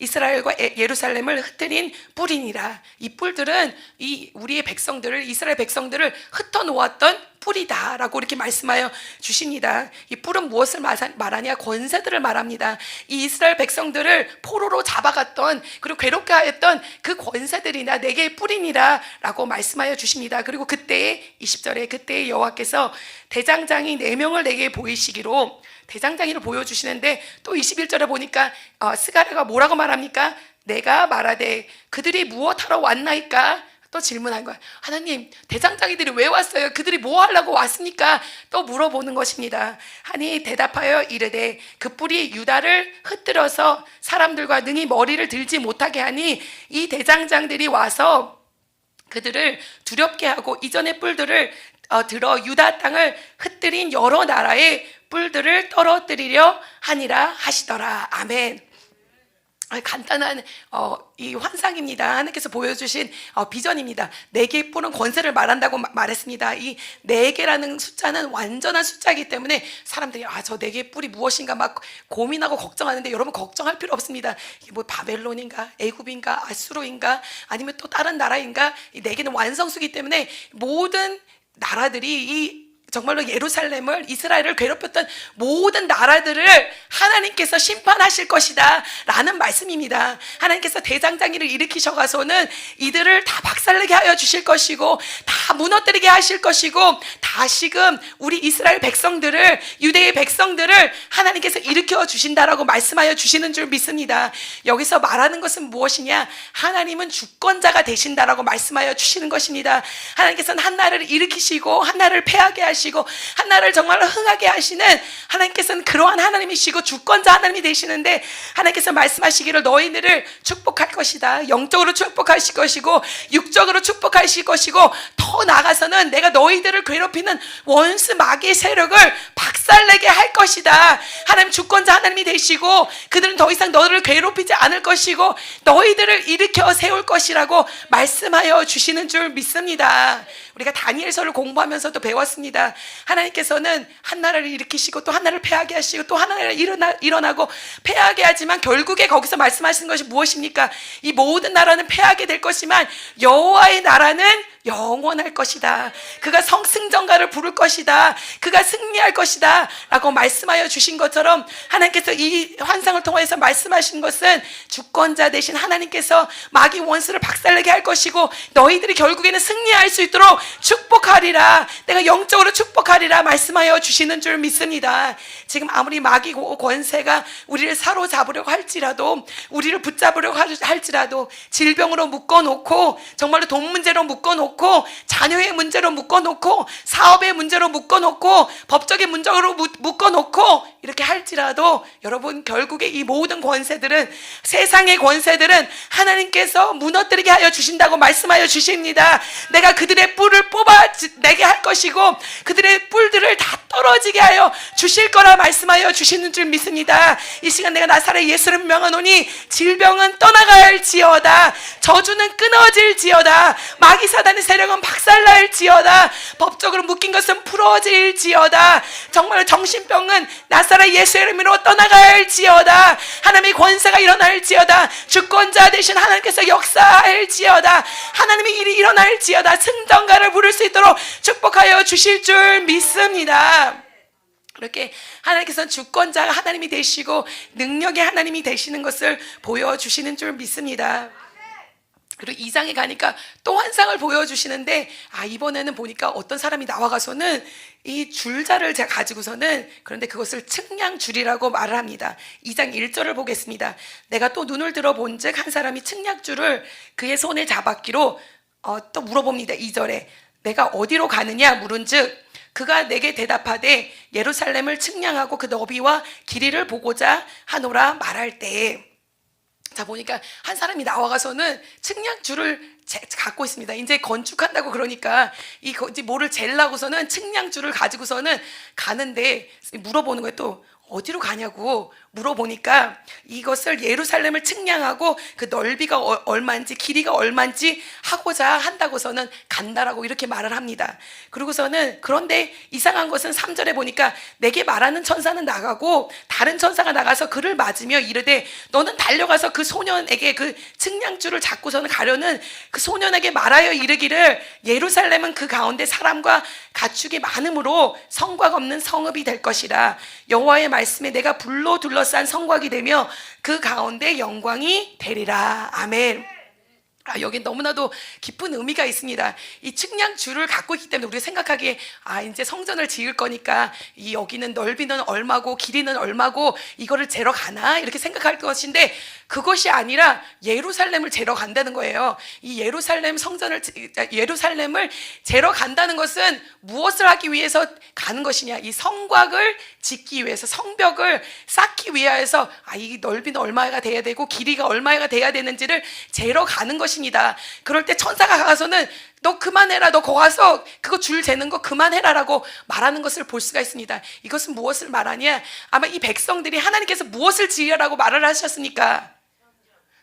이스라엘과 예루살렘을 흩트린 뿔이니라. 이 뿔들은 우리의 백성들을, 이스라엘 백성들을 흩어놓았던 뿔이다 라고 이렇게 말씀하여 주십니다. 이 뿔은 무엇을 말하냐? 권세들을 말합니다. 이 이스라엘 백성들을 포로로 잡아갔던, 그리고 괴롭게 하였던 그 권세들이나 내게 뿔이니라 라고 말씀하여 주십니다. 그리고 그때에 20절에 그때에 여호와께서 대장장이 4명을 내게 보이시기로, 대장장이를 보여주시는데 또 21절에 보니까 스가랴가 뭐라고 말합니까? 내가 말하되 그들이 무엇하러 왔나이까? 또 질문한 거야. 하나님 대장장이들이 왜 왔어요? 그들이 뭐 하려고 왔습니까? 또 물어보는 것입니다. 하니 대답하여 이르되 그 뿔이 유다를 흩뜨려서 사람들과 능히 머리를 들지 못하게 하니 이 대장장들이 와서 그들을 두렵게 하고 이전의 뿔들을 들어 유다 땅을 흩뜨린 여러 나라의 뿔들을 떨어뜨리려 하니라 하시더라. 아멘. 간단한 이 환상입니다. 하나님께서 보여주신 비전입니다. 4개의 뿔은 권세를 말한다고 말했습니다. 이 4개라는 숫자는 완전한 숫자이기 때문에 사람들이 저 4개의 뿔이 무엇인가 막 고민하고 걱정하는데, 여러분 걱정할 필요 없습니다. 이게 뭐 바벨론인가 애굽인가 아수르인가 아니면 또 다른 나라인가, 이 4개는 완성수기 때문에 모든 나라들이 정말로 예루살렘을, 이스라엘을 괴롭혔던 모든 나라들을 하나님께서 심판하실 것이다 라는 말씀입니다. 하나님께서 대장장이를 일으키셔가서는 이들을 다 박살내게 하여 주실 것이고 다 무너뜨리게 하실 것이고, 다시금 우리 이스라엘 백성들을, 유대의 백성들을 하나님께서 일으켜 주신다라고 말씀하여 주시는 줄 믿습니다. 여기서 말하는 것은 무엇이냐? 하나님은 주권자가 되신다라고 말씀하여 주시는 것입니다. 하나님께서는 한 나라를 일으키시고 한 나라를 패하게 하시고 한 나라를 정말로 흥하게 하시는 하나님께서는 그러한 하나님이시고 주권자 하나님이 되시는데, 하나님께서 말씀하시기를 너희들을 축복할 것이다. 영적으로 축복하실 것이고 육적으로 축복하실 것이고, 더 나아가서는 내가 너희들을 괴롭히는 원수 마귀의 세력을 박살내게 할 것이다. 하나님 주권자 하나님이 되시고 그들은 더 이상 너희를 괴롭히지 않을 것이고 너희들을 일으켜 세울 것이라고 말씀하여 주시는 줄 믿습니다. 우리가 다니엘서를 공부하면서도 배웠습니다. 하나님께서는 한 나라를 일으키시고 또 한 나라를 패하게 하시고 또 한 나라를 일어나고 패하게 하지만 결국에 거기서 말씀하시는 것이 무엇입니까? 이 모든 나라는 패하게 될 것이지만 여호와의 나라는 영원할 것이다. 그가 성승전가를 부를 것이다. 그가 승리할 것이다 라고 말씀하여 주신 것처럼 하나님께서 이 환상을 통해서 말씀하신 것은 주권자 되신 하나님께서 마귀 원수를 박살내게 할 것이고 너희들이 결국에는 승리할 수 있도록 축복하리라, 내가 영적으로 축복하리라 말씀하여 주시는 줄 믿습니다. 지금 아무리 마귀 권세가 우리를 사로잡으려고 할지라도, 우리를 붙잡으려고 할지라도, 질병으로 묶어놓고, 정말로 돈 문제로 묶어놓고, 자녀의 문제로 묶어놓고, 사업의 문제로 묶어놓고, 법적인 문제로 묶어놓고 이렇게 할지라도 여러분, 결국에 이 모든 권세들은, 세상의 권세들은 하나님께서 무너뜨리게 하여 주신다고 말씀하여 주십니다. 내가 그들의 뿔을 뽑아내게 할 것이고 그들의 뿔들을 다 떨어지게 하여 주실 거라 말씀하여 주시는 줄 믿습니다. 이 시간 내가 나사렛 예수를 명하노니 질병은 떠나갈지어다, 저주는 끊어질지어다, 마귀 사단의 세력은 박살날지어다, 법적으로 묶인 것은 풀어질지어다, 정말 정신병은 나사렛 예수의 이름으로 떠나갈지어다, 하나님의 권세가 일어날지어다, 주권자 되신 하나님께서 역사할지어다, 하나님의 일이 일어날지어다, 승전가를 부를 수 있도록 축복하여 주실 줄 믿습니다. 이렇게 하나님께서는 주권자가 하나님이 되시고 능력의 하나님이 되시는 것을 보여주시는 줄 믿습니다. 그리고 2장에 가니까 또 환상을 보여주시는데, 이번에는 보니까 어떤 사람이 나와가서는 이 줄자를 제가 가지고서는, 그런데 그것을 측량줄이라고 말을 합니다. 2장 1절을 보겠습니다. 내가 또 눈을 들어 본즉 한 사람이 측량줄을 그의 손에 잡았기로 또 물어봅니다. 2절에 내가 어디로 가느냐 물은즉 그가 내게 대답하되 예루살렘을 측량하고 그 너비와 길이를 보고자 하노라 말할 때에, 자 보니까 한 사람이 나와가서는 측량줄을 갖고 있습니다. 이제 건축한다고 그러니까 이제 뭐를 재려고서는 측량줄을 가지고서는 가는데 물어보는 거예요. 또 어디로 가냐고 물어보니까 이것을 예루살렘을 측량하고 그 넓이가 얼마인지 길이가 얼마인지 하고자 한다고서는 간다라고 이렇게 말을 합니다. 그리고서는, 그런데 이상한 것은 3절에 보니까 내게 말하는 천사는 나가고 다른 천사가 나가서 그를 맞으며 이르되 너는 달려가서 그 소년에게 그 측량줄을 잡고서는 가려는 그 소년에게 말하여 이르기를 예루살렘은 그 가운데 사람과 가축이 많음으로 성곽 없는 성읍이 될 것이라. 여호와의 말씀에 내가 불로 둘러싼 성곽이 되며 그 가운데 영광이 되리라. 아멘. 여기 너무나도 깊은 의미가 있습니다. 이 측량줄을 갖고 있기 때문에 우리가 생각하기에 이제 성전을 지을 거니까 이 여기는 넓이는 얼마고 길이는 얼마고 이거를 재러 가나 이렇게 생각할 것인데, 그것이 아니라 예루살렘을 재러 간다는 거예요. 이 예루살렘을 재러 간다는 것은 무엇을 하기 위해서 가는 것이냐, 이 성곽을 짓기 위해서, 성벽을 쌓기 위해서 이 넓이는 얼마가 돼야 되고 길이가 얼마가 돼야 되는지를 재러 가는 것입니다. 그럴 때 천사가 가서는 너 그만해라, 너 거기 가서 그거 줄 재는 거 그만해라 라고 말하는 것을 볼 수가 있습니다. 이것은 무엇을 말하냐, 아마 이 백성들이 하나님께서 무엇을 지으라고 말을 하셨습니까?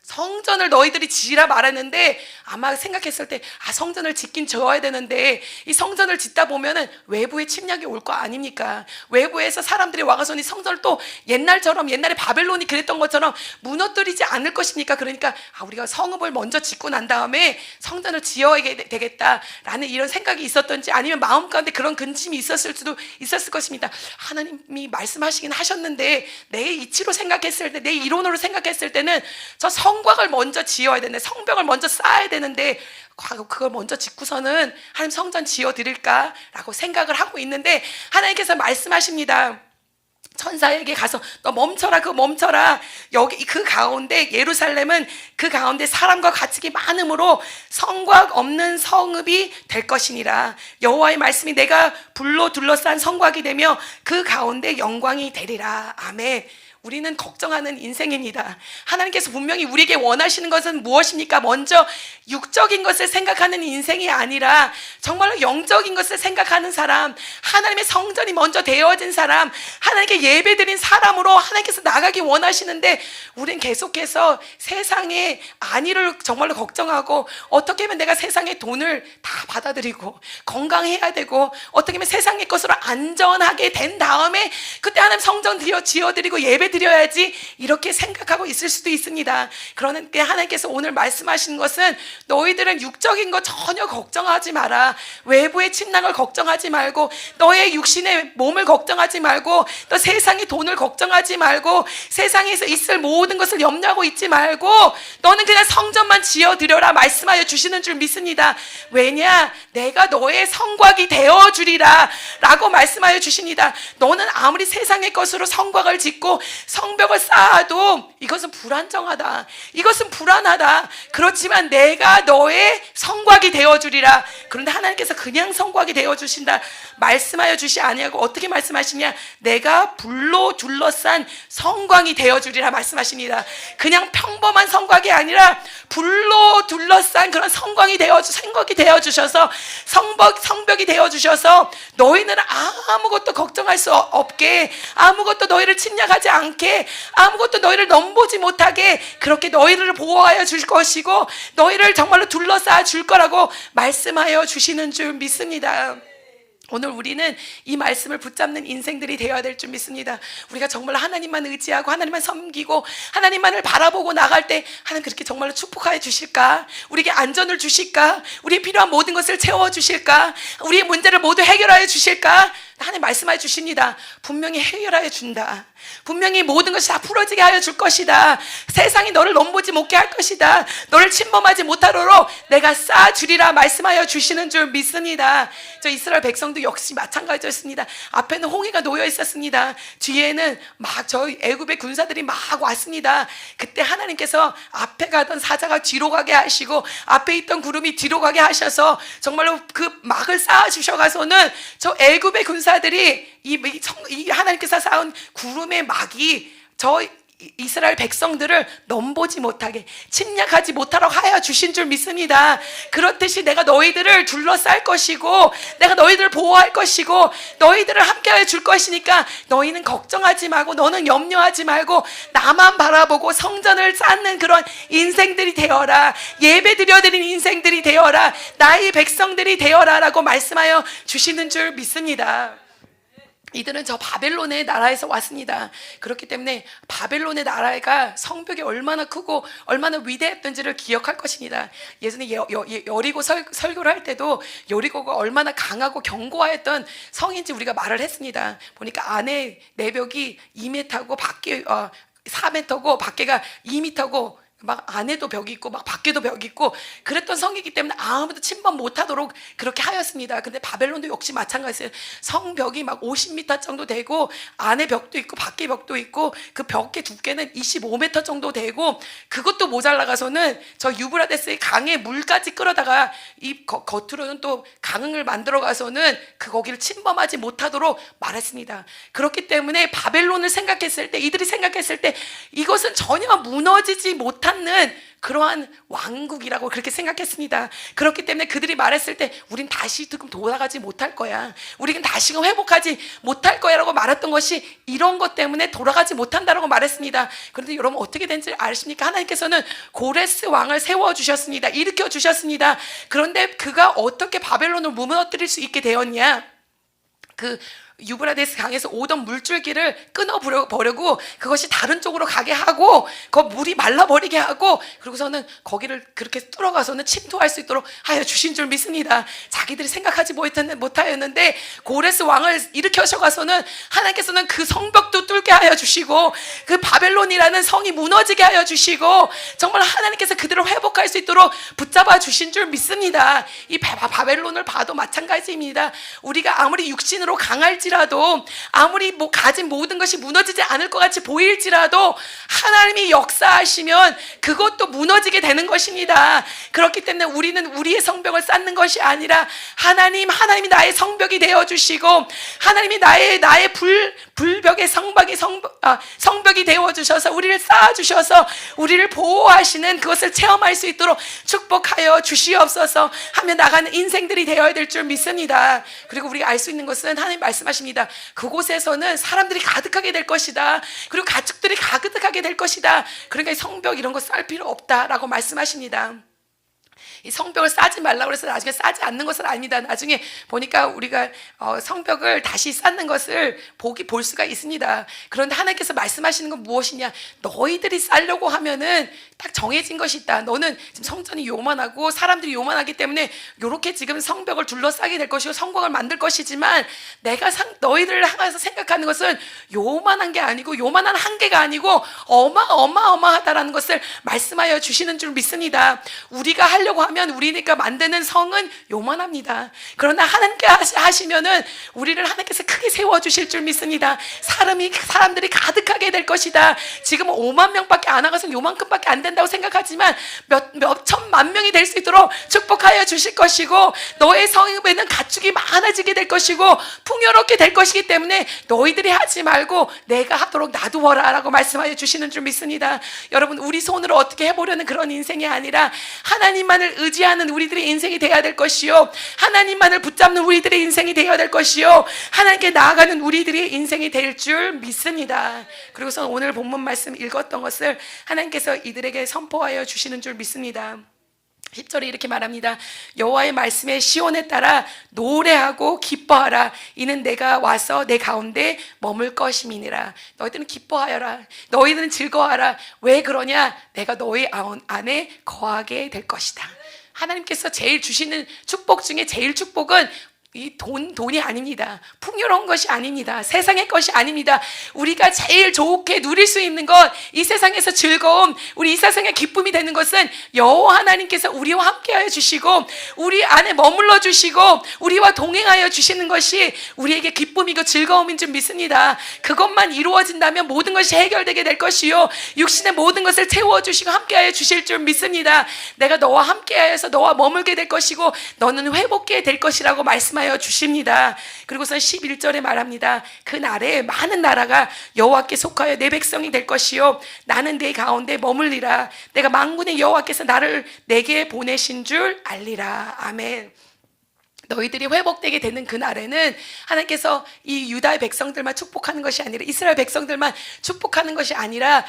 성전을 너희들이 지으라 말했는데, 아마 생각했을 때 성전을 짓긴 지어야 되는데 이 성전을 짓다 보면은 외부의 침략이 올 거 아닙니까? 외부에서 사람들이 와가서 이 성전을 또 옛날처럼, 옛날에 바벨론이 그랬던 것처럼 무너뜨리지 않을 것입니까? 그러니까 우리가 성읍을 먼저 짓고 난 다음에 성전을 지어야 되겠다라는 이런 생각이 있었던지, 아니면 마음 가운데 그런 근심이 있었을 것입니다. 하나님이 말씀하시긴 하셨는데 내 이치로 생각했을 때, 내 이론으로 생각했을 때는 저 성곽을 먼저 지어야 되는데, 성벽을 먼저 쌓아야 되는데 그걸 먼저 짓고서는 하나님 성전 지어드릴까라고 생각을 하고 있는데, 하나님께서 말씀하십니다. 천사에게 가서 너 멈춰라, 그거 멈춰라. 여기 그 가운데 예루살렘은 그 가운데 사람과 가축이 많음으로 성곽 없는 성읍이 될 것이니라. 여호와의 말씀이 내가 불로 둘러싼 성곽이 되며 그 가운데 영광이 되리라. 아멘. 우리는 걱정하는 인생입니다. 하나님께서 분명히 우리에게 원하시는 것은 무엇입니까? 먼저 육적인 것을 생각하는 인생이 아니라 정말로 영적인 것을 생각하는 사람, 하나님의 성전이 먼저 되어진 사람, 하나님께 예배드린 사람으로 하나님께서 나가기 원하시는데, 우리는 계속해서 세상의 안위를 정말로 걱정하고, 어떻게 하면 내가 세상의 돈을 다 받아들이고 건강해야 되고, 어떻게 하면 세상의 것으로 안전하게 된 다음에 그때 하나님 성전 지어드리고 예배 예배드려야지 이렇게 생각하고 있을 수도 있습니다. 그런데 하나님께서 오늘 말씀하시는 것은 너희들은 육적인 거 전혀 걱정하지 마라. 외부의 침낭을 걱정하지 말고, 너의 육신의 몸을 걱정하지 말고, 또 세상의 돈을 걱정하지 말고, 세상에서 있을 모든 것을 염려하고 있지 말고, 너는 그냥 성전만 지어드려라 말씀하여 주시는 줄 믿습니다. 왜냐? 내가 너의 성곽이 되어주리라 라고 말씀하여 주십니다. 너는 아무리 세상의 것으로 성곽을 짓고 성벽을 쌓아도 이것은 불안정하다, 이것은 불안하다. 그렇지만 내가 너의 성곽이 되어주리라. 그런데 하나님께서 그냥 성곽이 되어주신다 말씀하여 주시 아니하고 어떻게 말씀하시냐? 내가 불로 둘러싼 성곽이 되어주리라 말씀하십니다. 그냥 평범한 성곽이 아니라 불로 둘러싼 그런 성곽이 되어주셔서 성벽이 되어주셔서 너희는 아무것도 걱정할 수 없게, 아무것도 너희를 침략하지 않게, 아무것도 너희를 넘보지 못하게 그렇게 너희를 보호하여 줄 것이고 너희를 정말로 둘러싸 줄 거라고 말씀하여 주시는 줄 믿습니다. 오늘 우리는 이 말씀을 붙잡는 인생들이 되어야 될 줄 믿습니다. 우리가 정말로 하나님만 의지하고 하나님만 섬기고 하나님만을 바라보고 나갈 때 하나님 그렇게 정말로 축복하여 주실까? 우리에게 안전을 주실까? 우리의 필요한 모든 것을 채워주실까? 우리의 문제를 모두 해결하여 주실까? 하나님 말씀하여 주십니다. 분명히 해결하여 준다. 분명히 모든 것이 다 풀어지게 하여 줄 것이다. 세상이 너를 넘보지 못게 할 것이다. 너를 침범하지 못하도록 내가 쌓아주리라 말씀하여 주시는 줄 믿습니다. 저 이스라엘 백성도 역시 마찬가지였습니다. 앞에는 홍해가 놓여 있었습니다. 뒤에는 막 저희 애굽의 군사들이 막 왔습니다. 그때 하나님께서 앞에 가던 사자가 뒤로 가게 하시고 앞에 있던 구름이 뒤로 가게 하셔서 정말로 그 막을 쌓아 주셔가서는 저 애굽의 군사들이 이 하나님께서 쌓은 구름의 막이 저 이스라엘 백성들을 넘보지 못하게, 침략하지 못하도록 하여 주신 줄 믿습니다. 그렇듯이 내가 너희들을 둘러쌀 것이고 내가 너희들을 보호할 것이고 너희들을 함께하여 줄 것이니까 너희는 걱정하지 말고, 너는 염려하지 말고 나만 바라보고 성전을 쌓는 그런 인생들이 되어라. 예배 드려드린 인생들이 되어라. 나의 백성들이 되어라 라고 말씀하여 주시는 줄 믿습니다. 이들은 저 바벨론의 나라에서 왔습니다. 그렇기 때문에 바벨론의 나라가 성벽이 얼마나 크고 얼마나 위대했던지를 기억할 것입니다. 예전에 여리고 설교를 할 때도 여리고가 얼마나 강하고 견고했던 성인지 우리가 말을 했습니다. 보니까 안에 내벽이 2m고 밖에 4m고 밖에가 2m고 막 안에도 벽이 있고 막 밖에도 벽이 있고 그랬던 성이기 때문에 아무도 침범 못하도록 그렇게 하였습니다. 근데 바벨론도 역시 마찬가지예요. 성벽이 막 50m 정도 되고 안에 벽도 있고 밖에 벽도 있고 그 벽의 두께는 25m 정도 되고 그것도 모자라가서는 저 유브라데스의 강에 물까지 끌어다가 이 겉으로는 또 강을 만들어 가서는 그 거기를 침범하지 못하도록 말했습니다. 그렇기 때문에 바벨론을 생각했을 때, 이들이 생각했을 때 이것은 전혀 무너지지 못한 그러한 왕국이라고 그렇게 생각했습니다. 그렇기 때문에 그들이 말했을 때 우린 다시금 돌아가지 못할 거야, 우리는 다시금 회복하지 못할 거야 라고 말했던 것이 이런 것 때문에 돌아가지 못한다라고 말했습니다. 그런데 여러분 어떻게 된지 아십니까? 하나님께서는 고레스 왕을 세워주셨습니다. 일으켜주셨습니다. 그런데 그가 어떻게 바벨론을 무너뜨릴 수 있게 되었냐? 그 유브라데스 강에서 오던 물줄기를 끊어버리고 그것이 다른 쪽으로 가게 하고 그 물이 말라버리게 하고 그러고서는 거기를 그렇게 뚫어가서는 침투할 수 있도록 하여 주신 줄 믿습니다. 자기들이 생각하지 못하였는데 고레스 왕을 일으켜셔가서는 하나님께서는 그 성벽도 뚫게 하여 주시고 그 바벨론이라는 성이 무너지게 하여 주시고 정말 하나님께서 그들을 회복할 수 있도록 붙잡아 주신 줄 믿습니다. 이 바벨론을 봐도 마찬가지입니다. 우리가 아무리 육신으로 강할지 아무리 가진 모든 것이 무너지지 않을 것 같이 보일지라도 하나님이 역사하시면 그것도 무너지게 되는 것입니다. 그렇기 때문에 우리는 우리의 성벽을 쌓는 것이 아니라 하나님이 나의 성벽이 되어주시고 하나님이 나의 불벽의 성벽이 되어주셔서 우리를 쌓아주셔서 우리를 보호하시는 그것을 체험할 수 있도록 축복하여 주시옵소서 하며 나가는 인생들이 되어야 될 줄 믿습니다. 그리고 우리가 알 수 있는 것은 하나님 말씀하십니다. 그곳에서는 사람들이 가득하게 될 것이다. 그리고 가축들이 가득하게 될 것이다. 그러니까 성벽 이런 거 쌓을 필요 없다라고 말씀하십니다. 이 성벽을 쌓지 말라고 해서 나중에 쌓지 않는 것은 아닙니다. 나중에 보니까 우리가 성벽을 다시 쌓는 것을 볼 수가 있습니다. 그런데 하나님께서 말씀하시는 건 무엇이냐? 너희들이 쌓려고 하면은 딱 정해진 것이 있다. 너는 지금 성전이 요만하고 사람들이 요만하기 때문에 이렇게 지금 성벽을 둘러싸게 될 것이고 성곽을 만들 것이지만 내가 너희들을 향해서 생각하는 것은 요만한 게 아니고 요만한 한계가 아니고 어마어마하다라는 것을 말씀하여 주시는 줄 믿습니다. 우리가 하려고 하면 우리가 만드는 성은 요만합니다. 그러나 하나님께 하시면은 우리를 하나님께서 크게 세워주실 줄 믿습니다. 사람들이 가득하게 될 것이다. 지금 5만 명밖에 안 와가서 요만큼밖에 안 된다고 생각하지만 몇 천만 명이 될 수 있도록 축복하여 주실 것이고 너의 성읍에는 가축이 많아지게 될 것이고 풍요롭게 될 것이기 때문에 너희들이 하지 말고 내가 하도록 놔두어라 라고 말씀하여 주시는 줄 믿습니다. 여러분, 우리 손으로 어떻게 해보려는 그런 인생이 아니라 하나님만을 의지하는 우리들의 인생이 되어야 될 것이요, 하나님만을 붙잡는 우리들의 인생이 되어야 될 것이요, 하나님께 나아가는 우리들의 인생이 될 줄 믿습니다. 그리고서 오늘 본문 말씀 읽었던 것을 하나님께서 이들에게 선포하여 주시는 줄 믿습니다. 10절에 이렇게 말합니다. 여호와의 말씀에 시온에 따라 노래하고 기뻐하라. 이는 내가 와서 내 가운데 머물 것임이니라. 너희들은 기뻐하여라. 너희들은 즐거워하라. 왜 그러냐? 내가 너희 안에 거하게 될 것이다. 하나님께서 제일 주시는 축복 중에 제일 축복은 이 돈이 아닙니다. 풍요로운 것이 아닙니다. 세상의 것이 아닙니다. 우리가 제일 좋게 누릴 수 있는 것, 이 세상에서 즐거움, 우리 이 세상의 기쁨이 되는 것은 여호와 하나님께서 우리와 함께하여 주시고 우리 안에 머물러 주시고 우리와 동행하여 주시는 것이 우리에게 기쁨이고 즐거움인 줄 믿습니다. 그것만 이루어진다면 모든 것이 해결되게 될 것이요, 육신의 모든 것을 채워주시고 함께하여 주실 줄 믿습니다. 내가 너와 함께하여서 너와 머물게 될 것이고 너는 회복게 될 것이라고 말씀하여 주십니다. 그리고서 11절에 말합니다. 그 날에 많은 나라가 여호와께 속하여 내 백성이 될 것이요, 나는 내 가운데 머물리라. 내가 만군의 여호와께서 나를 내게 보내신 줄 알리라. 아멘. 너희들이 회복되게 되는 그날에는 하나님께서 이 유다의 백성들만 축복하는 것이 아니라, 이스라엘 백성들만 축복하는 것이 아니라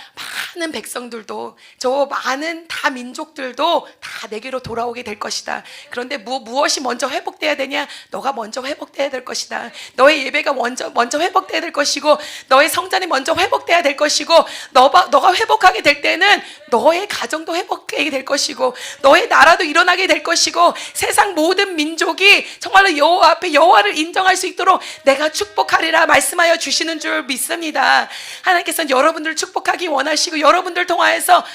많은 백성들도, 저 많은 다 민족들도 다 내게로 돌아오게 될 것이다. 그런데 무엇이 먼저 회복돼야 되냐? 너가 먼저 회복돼야 될 것이다. 너의 예배가 먼저 회복돼야 될 것이고 너의 성전이 먼저 회복돼야 될 것이고 너가 회복하게 될 때는 너의 가정도 회복하게 될 것이고 너의 나라도 일어나게 될 것이고 세상 모든 민족이 정말로 여호와 앞에 여호와를 인정할 수 있도록 내가 축복하리라 말씀하여 주시는 줄 믿습니다. 하나님께서는 여러분들을 축복하기 원하시고 여러분들 통하여서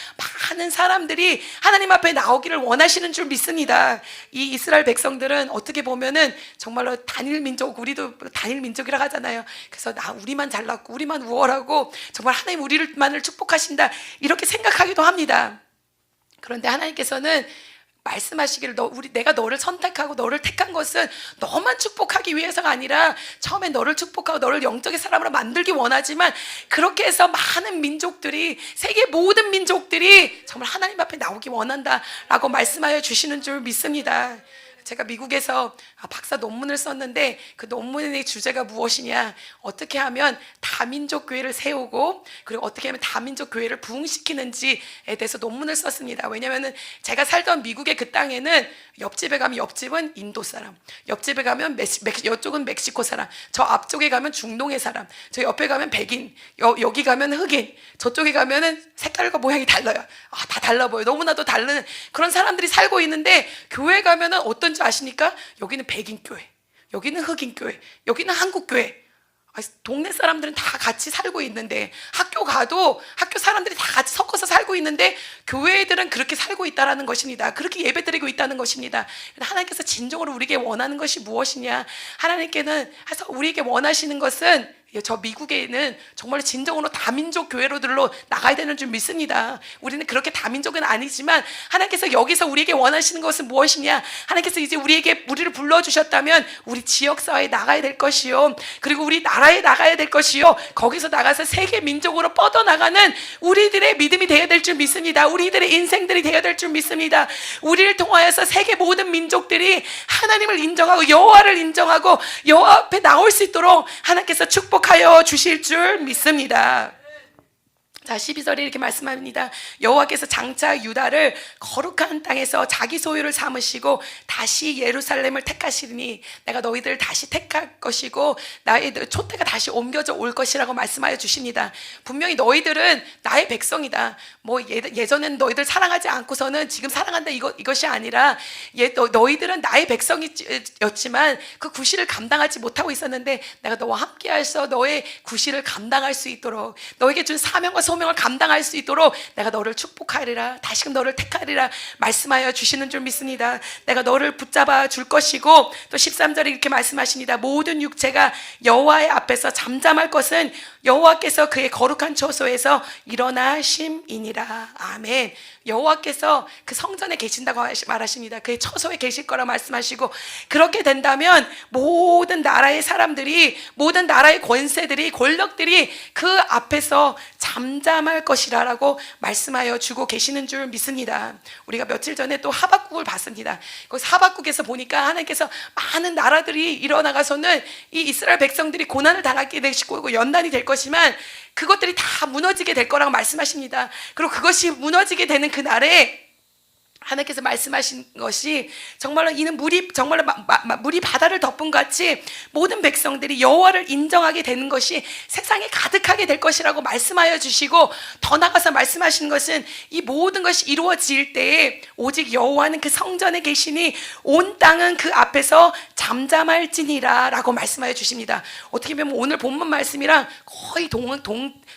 많은 사람들이 하나님 앞에 나오기를 원하시는 줄 믿습니다. 이 이스라엘 백성들은 어떻게 보면은 정말로 단일 민족, 우리도 단일 민족이라고 하잖아요. 그래서 우리만 잘났고 우리만 우월하고 정말 하나님 우리만을 축복하신다 이렇게 생각하기도 합니다. 그런데 하나님께서는 말씀하시기를 내가 너를 선택하고 너를 택한 것은 너만 축복하기 위해서가 아니라 처음에 너를 축복하고 너를 영적인 사람으로 만들기 원하지만 그렇게 해서 많은 민족들이, 세계 모든 민족들이 정말 하나님 앞에 나오기 원한다라고 말씀하여 주시는 줄 믿습니다. 제가 미국에서 박사 논문을 썼는데 그 논문의 주제가 무엇이냐, 어떻게 하면 다민족 교회를 세우고 그리고 어떻게 하면 다민족 교회를 부흥시키는지에 대해서 논문을 썼습니다. 왜냐하면 제가 살던 미국의 그 땅에는 옆집에 가면 옆집은 인도 사람, 옆집에 가면 이쪽은 멕시코 사람, 저 앞쪽에 가면 중동의 사람, 저 옆에 가면 백인, 여기 가면 흑인, 저쪽에 가면은 색깔과 모양이 달라요. 다 달라 보여요. 너무나도 다른 그런 사람들이 살고 있는데 교회 가면은 어떤지 아십니까? 여기는 백인 교회, 여기는 흑인 교회, 여기는 한국 교회. 동네 사람들은 다 같이 살고 있는데, 학교 가도 학교 사람들이 다 같이 섞어서 살고 있는데 교회들은 그렇게 살고 있다는 것입니다. 그렇게 예배드리고 있다는 것입니다. 하나님께서 진정으로 우리에게 원하는 것이 무엇이냐, 하나님께는 우리에게 원하시는 것은 저 미국에는 정말 진정으로 다민족 교회로들로 나가야 되는 줄 믿습니다. 우리는 그렇게 다민족은 아니지만 하나님께서 여기서 우리에게 원하시는 것은 무엇이냐, 하나님께서 이제 우리를 불러주셨다면 우리 지역사회에 나가야 될 것이요, 그리고 우리 나라에 나가야 될 것이요, 거기서 나가서 세계 민족으로 뻗어나가는 우리들의 믿음이 되어야 될 줄 믿습니다. 우리들의 인생들이 되어야 될 줄 믿습니다. 우리를 통하여서 세계 모든 민족들이 하나님을 인정하고 여호와를 인정하고 여호와 앞에 나올 수 있도록 하나님께서 축복하여 주실 줄 믿습니다. 자, 12절에 이렇게 말씀합니다. 여호와께서 장차 유다를 거룩한 땅에서 자기 소유를 삼으시고 다시 예루살렘을 택하시리니 내가 너희들을 다시 택할 것이고 나의 촛대가 다시 옮겨져 올 것이라고 말씀하여 주십니다. 분명히 너희들은 나의 백성이다. 뭐 예전에는 너희들 사랑하지 않고서는 지금 사랑한다 이것이 아니라 너희들은 나의 백성이었지만 그 구실을 감당하지 못하고 있었는데 내가 너와 함께해서 너의 구실을 감당할 수 있도록 너에게 준 사명과 소명을 감당할 수 있도록 내가 너를 축복하리라, 다시금 너를 택하리라 말씀하여 주시는 줄 믿습니다. 내가 너를 붙잡아 줄 것이고 또 13절에 이렇게 말씀하십니다. 모든 육체가 여호와의 앞에서 잠잠할 것은 여호와께서 그의 거룩한 처소에서 일어나심이니라. 아멘. 여호와께서 그 성전에 계신다고 말하십니다. 그의 처소에 계실 거라 말씀하시고, 그렇게 된다면 모든 나라의 사람들이, 모든 나라의 권세들이, 권력들이 그 앞에서 잠잠할 것이라고 말씀하여 주고 계시는 줄 믿습니다. 우리가 며칠 전에 또 하박국을 봤습니다. 그 하박국에서 보니까 하나님께서 많은 나라들이 일어나가서는 이 이스라엘 백성들이 고난을 당하게 되시고 연단이 될 것이지만 그것들이 다 무너지게 될 거라고 말씀하십니다. 그리고 그것이 무너지게 되는 그날에 하나님께서 말씀하신 것이 정말로 이는 물이 정말로 물이 바다를 덮은 같이 모든 백성들이 여호와를 인정하게 되는 것이 세상에 가득하게 될 것이라고 말씀하여 주시고, 더 나아가서 말씀하신 것은 이 모든 것이 이루어질 때에 오직 여호와는 그 성전에 계시니 온 땅은 그 앞에서 잠잠할지니라 라고 말씀하여 주십니다. 어떻게 보면 오늘 본문 말씀이랑 거의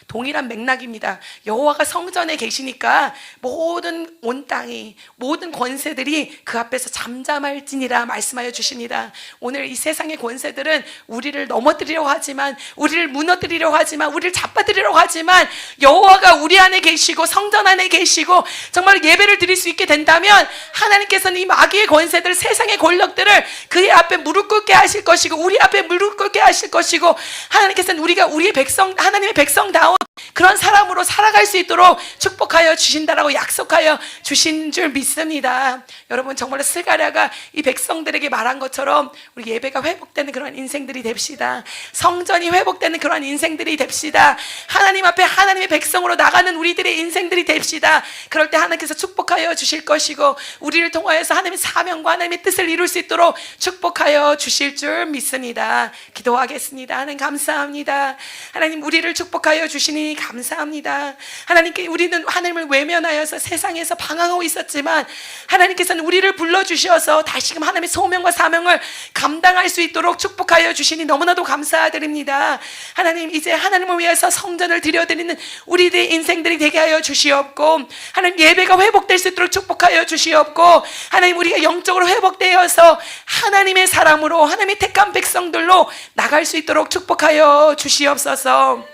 동일한 맥락입니다. 여호와가 성전에 계시니까 모든 온 땅이, 모든 권세들이 그 앞에서 잠잠할지니라 말씀하여 주십니다. 오늘 이 세상의 권세들은 우리를 넘어뜨리려고 하지만, 우리를 무너뜨리려고 하지만, 우리를 잡아뜨리려고 하지만 여호와가 우리 안에 계시고 성전 안에 계시고 정말 예배를 드릴 수 있게 된다면 하나님께서는 이 마귀의 권세들, 세상의 권력들을 그의 앞에 무릎 꿇게 하실 것이고 우리 앞에 무릎 꿇게 하실 것이고, 하나님께서는 우리가 우리의 백성, 하나님의 백성다운 그런 사람으로 살아갈 수 있도록 축복하여 주신다라고 약속하여 주신 줄 믿습니다. 여러분, 정말로 스가랴가 이 백성들에게 말한 것처럼 우리 예배가 회복되는 그런 인생들이 됩시다. 성전이 회복되는 그런 인생들이 됩시다. 하나님 앞에 하나님의 백성으로 나가는 우리들의 인생들이 됩시다. 그럴 때 하나님께서 축복하여 주실 것이고 우리를 통하여서 하나님의 사명과 하나님의 뜻을 이룰 수 있도록 축복하여 주실 줄 믿습니다. 기도하겠습니다. 하나님 감사합니다. 하나님, 우리를 축복하여 주시니 감사합니다. 하나님께 우리는 하나님을 외면하여서 세상에서 방황하고 있었지만 하나님께서는 우리를 불러주셔서 다시금 하나님의 소명과 사명을 감당할 수 있도록 축복하여 주시니 너무나도 감사드립니다. 하나님, 이제 하나님을 위해서 성전을 드려드리는 우리들의 인생들이 되게 하여 주시옵고, 하나님 예배가 회복될 수 있도록 축복하여 주시옵고, 하나님 우리가 영적으로 회복되어서 하나님의 사람으로, 하나님의 택한 백성들로 나갈 수 있도록 축복하여 주시옵소서.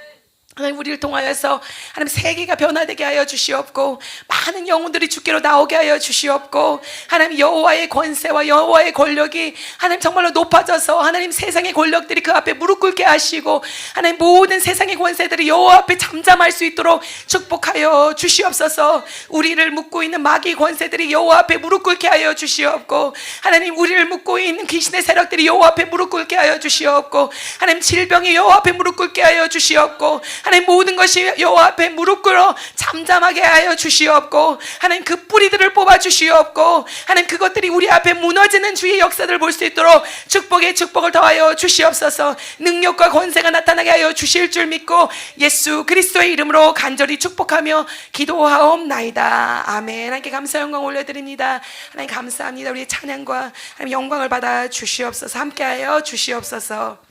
하나님, 우리를 통하여서 하나님 세계가 변화되게 하여 주시옵고 많은 영혼들이 주께로 나오게 하여 주시옵고, 하나님 여호와의 권세와 여호와의 권력이 하나님 정말로 높아져서 하나님 세상의 권력들이 그 앞에 무릎 꿇게 하시고 하나님 모든 세상의 권세들이 여호와 앞에 잠잠할 수 있도록 축복하여 주시옵소서. 우리를 묶고 있는 마귀 권세들이 여호와 앞에 무릎 꿇게 하여 주시옵고, 하나님 우리를 묶고 있는 귀신의 세력들이 여호와 앞에 무릎 꿇게 하여 주시옵고, 하나님 질병이 여호와 앞에 무릎 꿇게 하여 주시옵고, 하나님 모든 것이 여호와 앞에 무릎 꿇어 잠잠하게 하여 주시옵고, 하나님 그 뿌리들을 뽑아 주시옵고, 하나님 그것들이 우리 앞에 무너지는 주의 역사들을 볼 수 있도록 축복의 축복을 더하여 주시옵소서. 능력과 권세가 나타나게 하여 주실 줄 믿고 예수 그리스도의 이름으로 간절히 축복하며 기도하옵나이다. 아멘. 하나님께 감사 영광 올려드립니다. 하나님 감사합니다. 우리의 찬양과 하나님 영광을 받아 주시옵소서. 함께하여 주시옵소서.